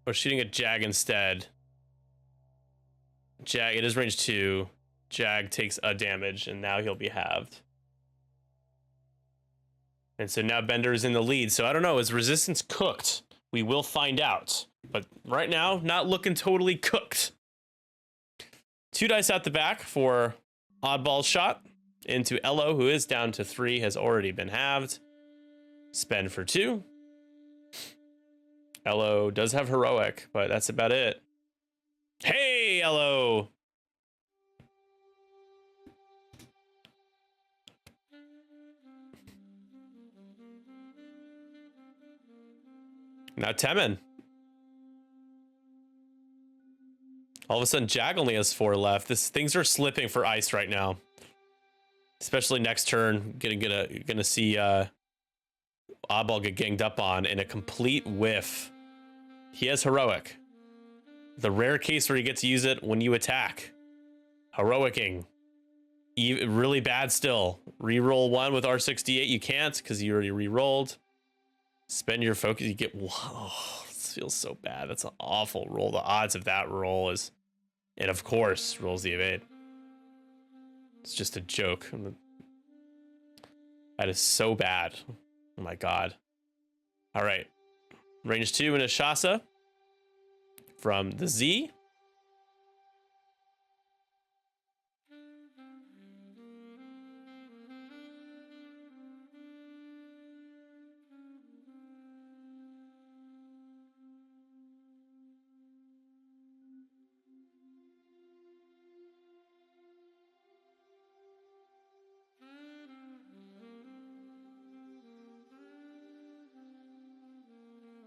We're shooting a Jag instead. Jag, it is range 2. Jag takes a damage, and now he'll be halved. And so now Bender is in the lead. So I don't know. Is resistance cooked? We will find out. But right now, not looking totally cooked. 2 dice out the back for oddball shot into Elo, who is down to 3, has already been halved. Spend for 2. Elo does have heroic, but that's about it. Hey, Elo! Now Temin. All of a sudden, Jag only has 4 left. Things are slipping for Ice right now. Especially next turn, gonna see Oddball get ganged up on in a complete whiff. He has heroic. The rare case where you get to use it when you attack. Heroicing. Really bad still. Reroll 1 with R68. You can't because you already rerolled. Spend your focus. You get. Whoa, this feels so bad. That's an awful roll. The odds of that roll is. And of course, rolls the evade. It's just a joke. That is so bad. Oh my god. All right. Range 2 and a Shasa from the Z.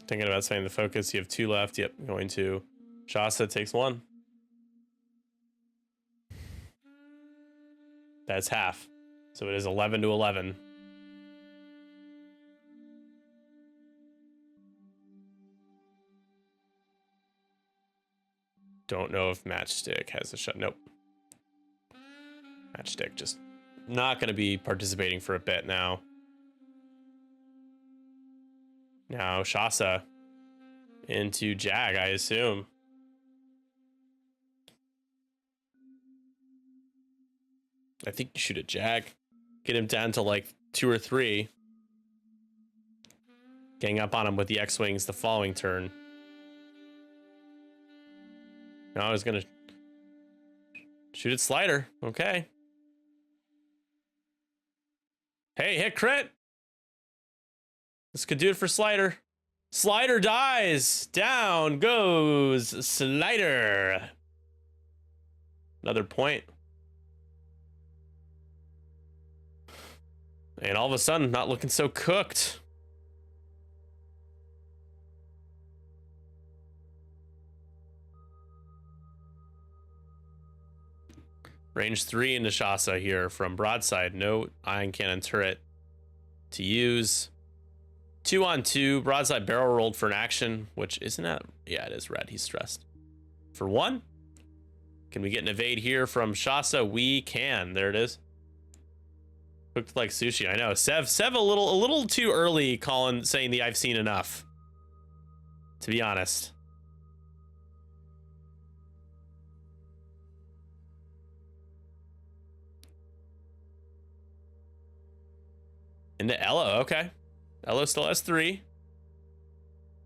Thinking about spending the focus. You have 2 left. Yep, going to. Shasta takes 1. That's half. So it is 11 to 11. Don't know if Matchstick has a shot. Nope. Matchstick just not going to be participating for a bit now. Now Shasa into Jag, I assume. I think you shoot a Jag. Get him down to like 2 or 3. Gang up on him with the X-Wings the following turn. No, I was gonna shoot at Slider. Okay. Hey, hit crit! This could do it for Slider. Slider dies! Down goes Slider. Another point. And all of a sudden, not looking so cooked. Range 3 into Shasa here from broadside. No ion cannon turret to use. 2 on 2. Broadside barrel rolled for an action, which isn't that. Yeah, it is red. He's stressed. For 1. Can we get an evade here from Shasa? We can. There it is. Cooked like sushi. I know. Sev a little too early saying the I've seen enough. To be honest. Into Elo, okay. Elo still has 3.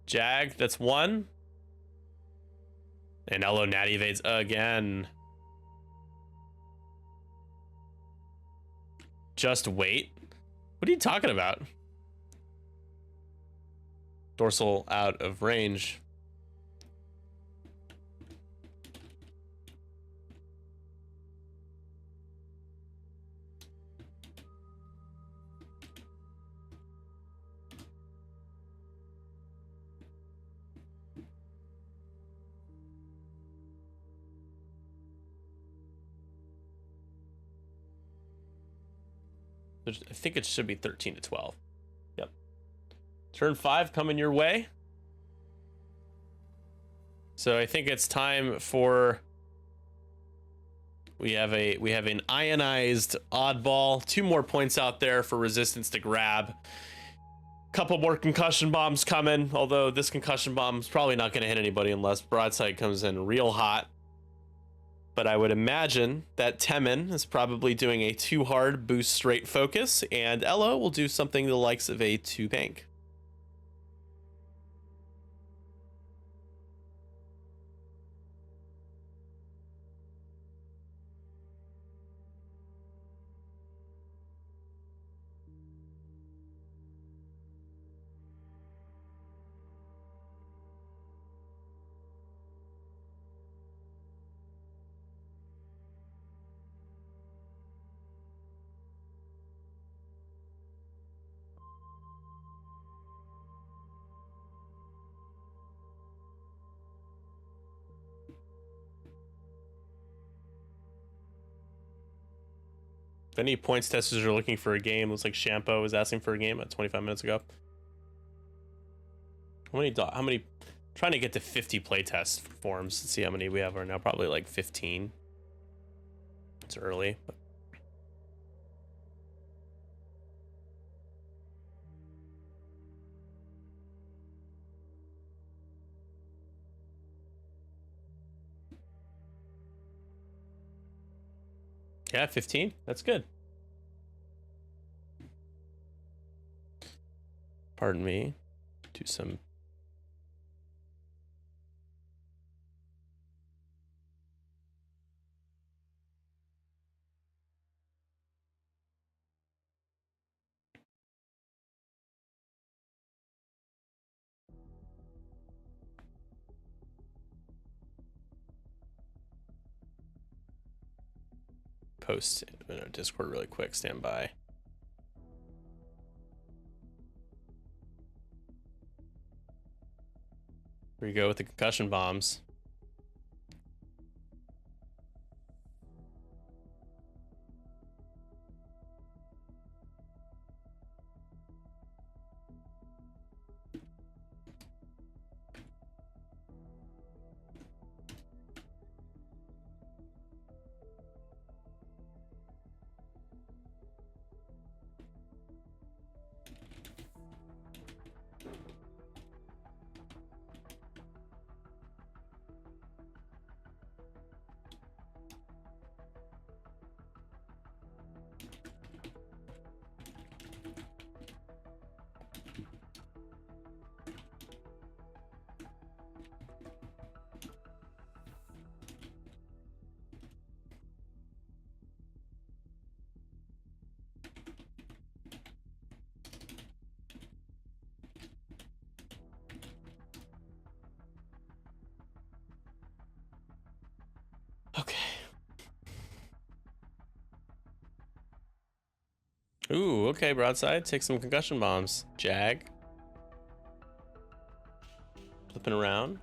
Jag, that's 1. And Elo natty evades again. Just wait. What are you talking about? Dorsal out of range. I think it should be 13 to 12. Yep. Turn 5 coming your way. So I think it's time for we have an ionized oddball. 2 more points out there for resistance to grab. Couple more concussion bombs coming, although this concussion bomb is probably not going to hit anybody unless broadside comes in real hot. But I would imagine that Temin is probably doing a 2 hard boost straight focus, and Elo will do something the likes of a 2 bank. If any points testers are looking for a game, looks like Shampo was asking for a game 25 minutes ago. How many trying to get to 50 playtest forms. Let's see how many we have right now. Probably like 15. It's early, but yeah, 15. That's good. Pardon me. Do some. Post in our Discord really quick. Stand by. Here we go with the concussion bombs. Ooh, okay, broadside. Take some concussion bombs. Jag. Flipping around.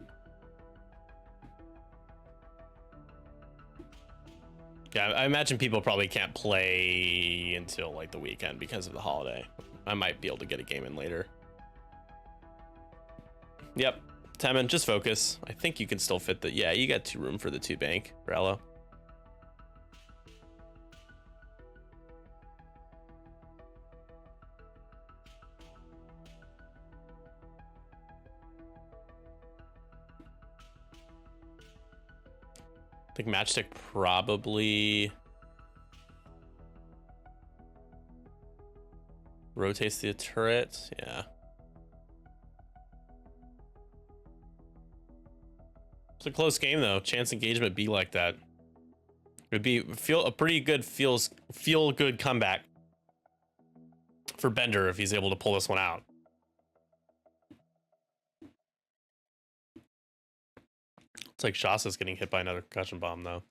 Yeah, I imagine people probably can't play until like the weekend because of the holiday. I might be able to get a game in later. Yep. Taman, just focus. I think you can still fit the... Yeah, you got 2 room for the 2 bank, Rello. I think Matchstick probably rotates the turret. Yeah. It's a close game though. Chance engagement be like that. It would be a pretty good feel good comeback for Bender if he's able to pull this one out. It's like Shasa's getting hit by another concussion bomb though.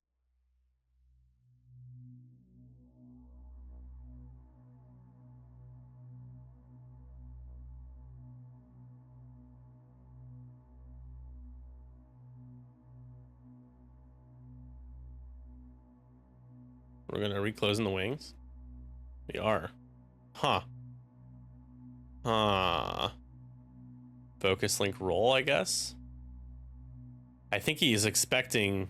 We're gonna reclose in the wings. We are. Huh. Focus link roll, I guess. I think he's expecting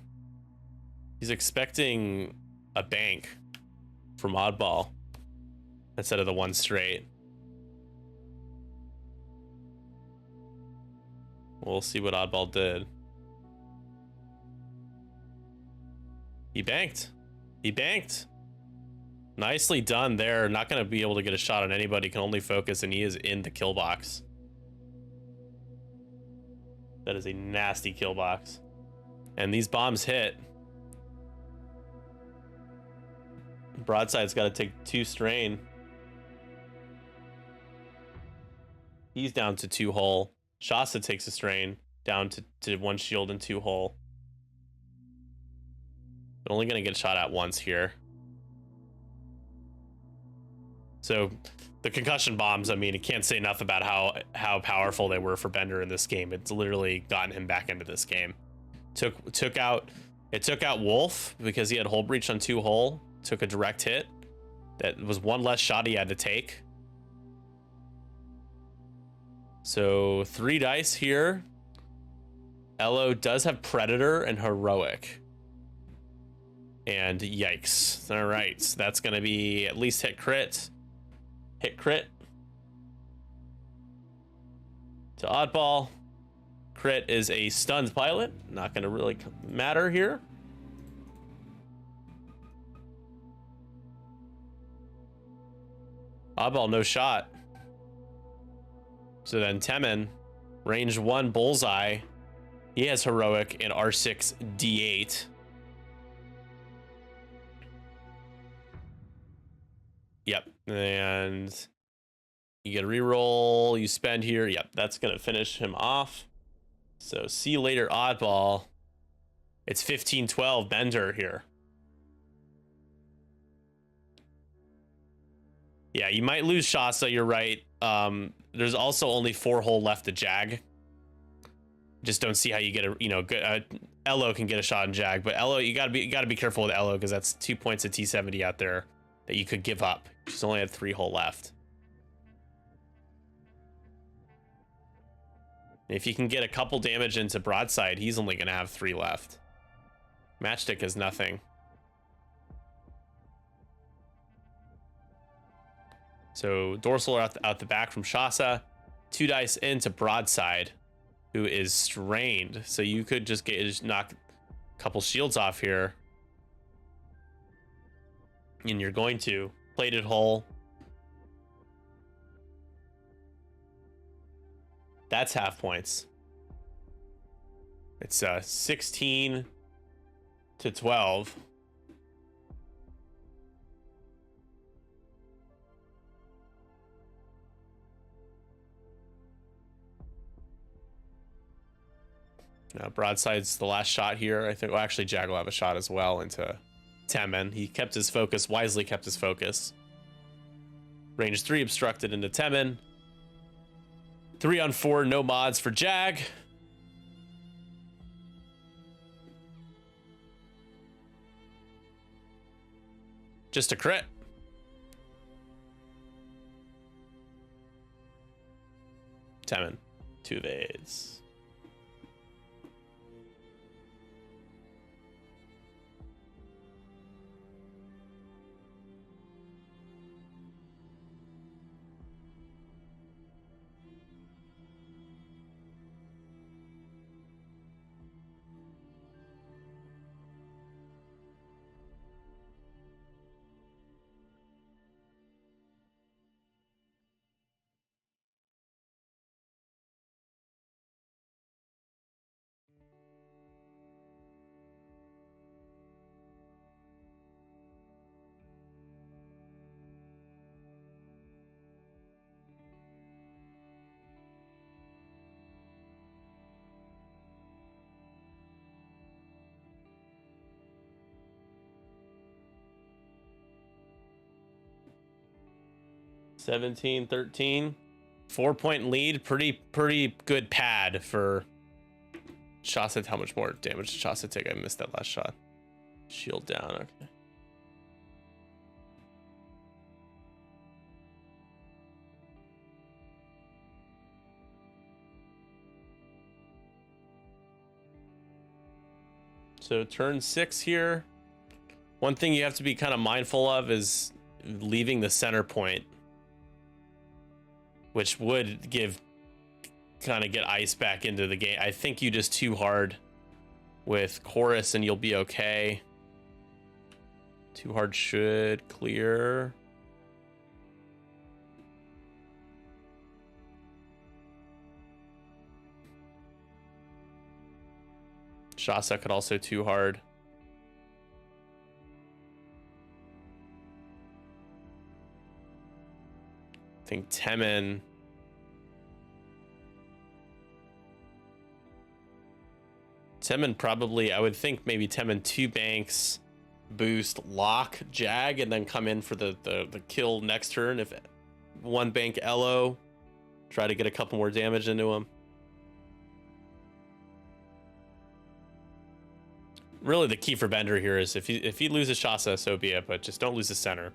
a bank from Oddball instead of the 1 straight. We'll see what Oddball did. He banked. He banked. Nicely done there. Not going to be able to get a shot on anybody. Can only focus, and he is in the kill box. That is a nasty kill box. And these bombs hit. Broadside's got to take 2 strain. He's down to 2 hull. Shasta takes a strain down to 1 shield and 2 hull. But only going to get shot at once here. So the concussion bombs, I mean, I can't say enough about how powerful they were for Bender in this game. It's literally gotten him back into this game. Took out Wolf because he had hull breach on 2 hull. Took a direct hit. That was 1 less shot he had to take. So 3 dice here. Elo does have Predator and Heroic. And yikes. All right, so that's going to be at least hit crit. Hit crit. To Oddball. Crit is a stunned pilot. Not going to really matter here. Oddball, no shot. So then Temin, range 1 bullseye. He has Heroic and R6 D8. Yep, and you get a reroll, you spend here. Yep, that's gonna finish him off. So see you later, Oddball. It's 15-12 Bender here. Yeah, you might lose Shasta, you're right. There's also only 4 hull left to Jag. Just don't see how you get a, good, Elo can get a shot in Jag, but Elo, you gotta be careful with Elo because that's 2 points of T70 out there that you could give up. She's only had 3 hull left. If you can get a couple damage into broadside, he's only gonna have 3 left. Matchstick is nothing. So dorsal out the back from Shasa. 2 dice into broadside, who is strained. So you could just knock a couple shields off here. And you're going to plated hull. That's half points. It's 16-12. Now broadside's the last shot here. I think. Well, actually, Jag will have a shot as well into Temin. He kept his focus, wisely kept his focus. Range 3 obstructed into Temin. 3 on 4, no mods for Jag. Just a crit. Temin, 2 evades. $17-13, 4-point lead. Pretty good pad for Shasta. How much more damage did Shasta take? I missed that last shot. Shield down. Okay. So turn 6 here. One thing you have to be kind of mindful of is leaving the center point, which would kind of get ice back into the game. I think you just too hard with Chorus and you'll be okay. Too hard should clear. Shasta could also too hard. I think Temin. Temin probably, I would think maybe Temin 2 banks, boost, lock, Jag, and then come in for the kill next turn. If 1 bank Elo, try to get a couple more damage into him. Really, the key for Bender here is if he loses Shasta, so be it, but just don't lose the center.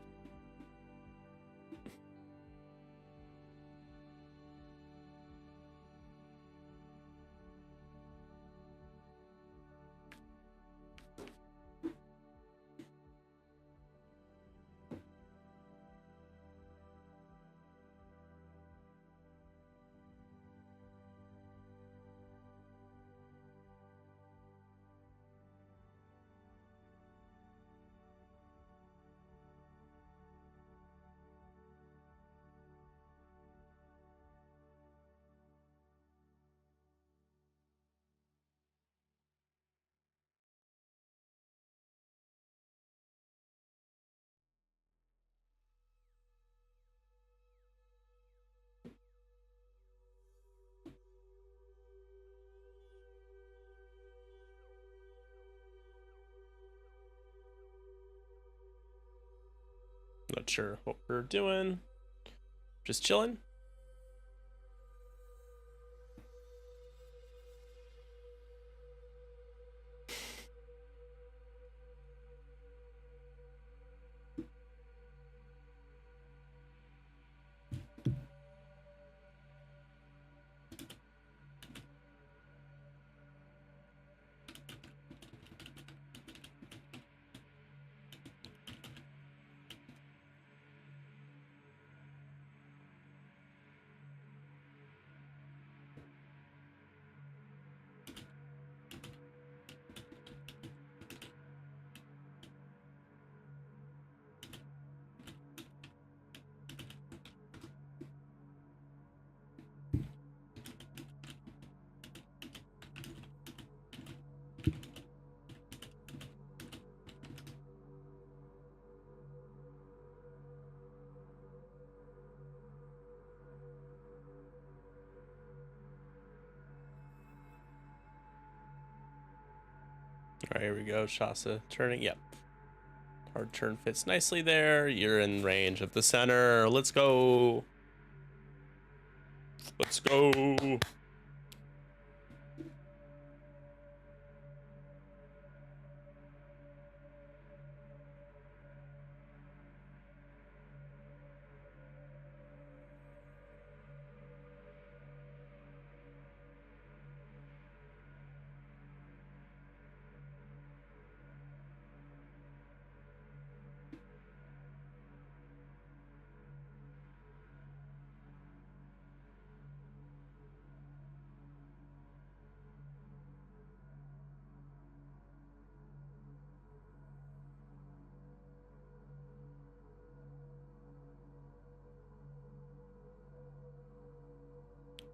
Not sure what we're doing. Just chilling. All right, here we go. Shasta turning. Yep. Hard turn fits nicely there. You're in range of the center. Let's go. Let's go.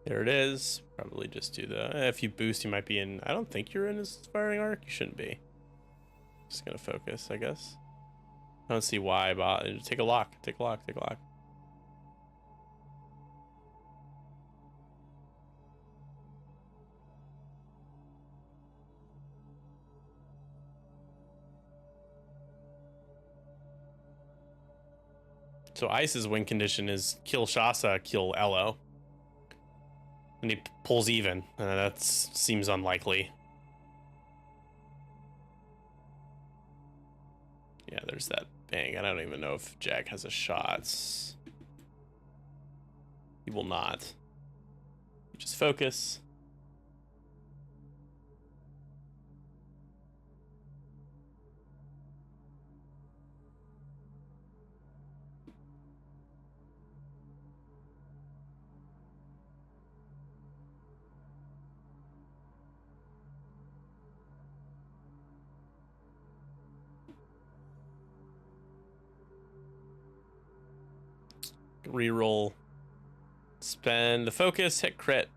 There it is. Probably just do the, if you boost, you might be in, I don't think you're in his firing arc. You shouldn't be. Just gonna focus, I guess. I don't see why, but take a lock, take a lock, take a lock. So Ice's win condition is kill Shasa, kill Elo. And he pulls even. That seems unlikely. Yeah, there's that bang. I don't even know if Jag has a shot. He will not. Just focus. Reroll. Spend the focus, hit crit.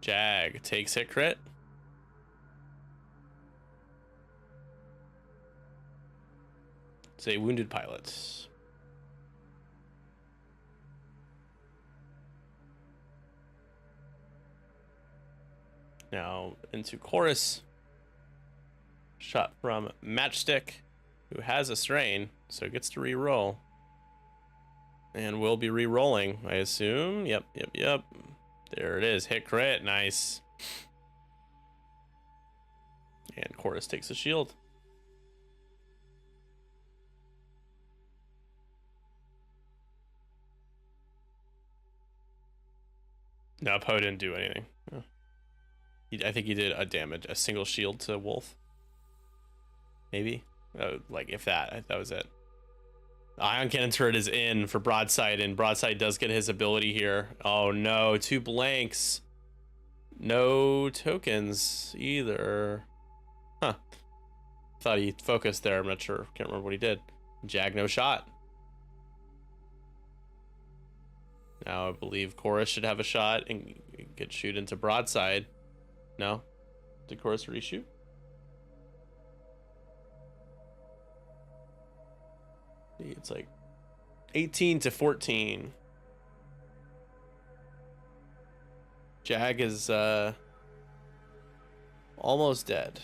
Jag takes hit crit. It's a wounded pilot. Now into Chorus. Shot from Matchstick, who has a strain, so gets to re-roll. And we'll be re-rolling, I assume. Yep. There it is. Hit crit. Nice. And Chorus takes a shield. No, Poe didn't do anything. Oh. I think he did a single shield to Wolf. Maybe. Like, if that was it. Ion Cannon turret is in for Broadside, and Broadside does get his ability here. Oh no, 2 blanks. No tokens either. Huh. Thought he focused there. I'm not sure. Can't remember what he did. Jag, no shot. Now I believe Chorus should have a shot and get shoot into Broadside. No? Did Chorus reshoot? It's like 18 to 14. Jag is almost dead.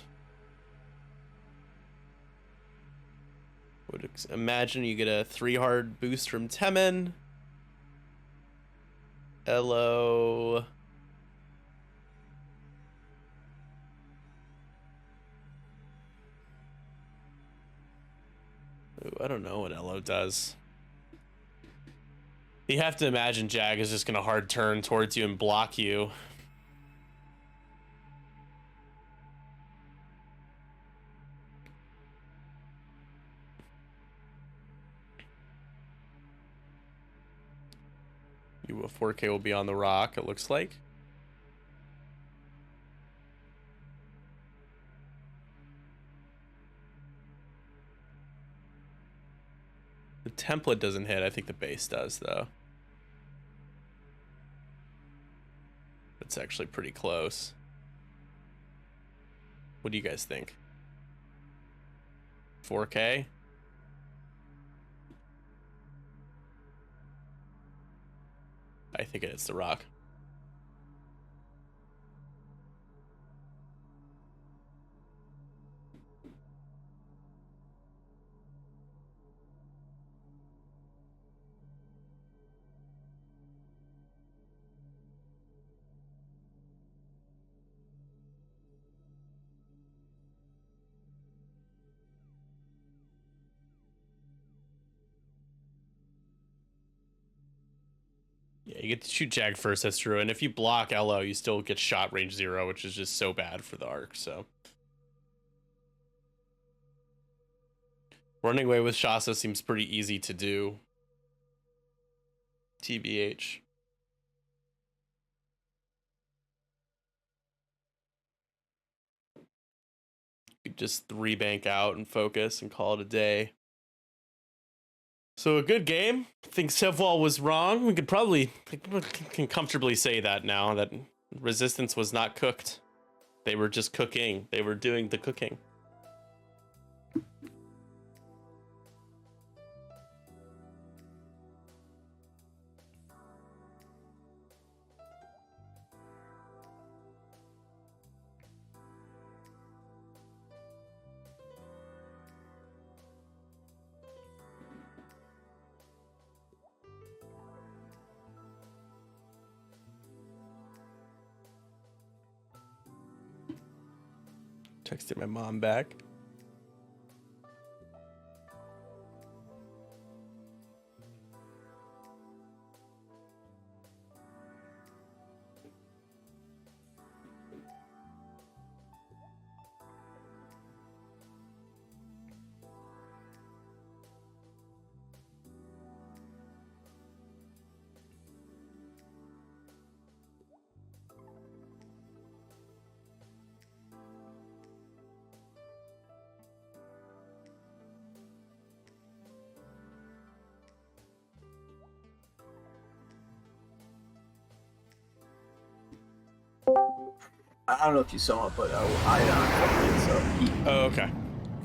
Would imagine you get a 3 hard boost from Temin. Elo. Ooh, I don't know what Elo does. You have to imagine Jag is just gonna hard turn towards you and block you. You 4K will be on the rock, it looks like. The template doesn't hit. I think the base does, though. It's actually pretty close. What do you guys think? 4K? I think it's the rock. Yeah, you get to shoot Jag first, that's true. And if you block Elo, you still get shot range 0, which is just so bad for the arc, so. Running away with Shasta seems pretty easy to do. TBH. You could just 3-bank out and focus and call it a day. So a good game. I think Sevwall was wrong. We can comfortably say that now, that Resistance was not cooked. They were just cooking. They were doing the cooking. Texted my mom back. I don't know if you saw it, but I so Oh, okay.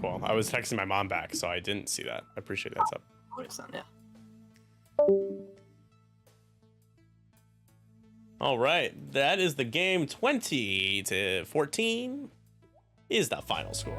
Cool. I was texting my mom back, so I didn't see that. I appreciate that, up. what is that? Yeah. All right. That is the game. 20-14 is the final score.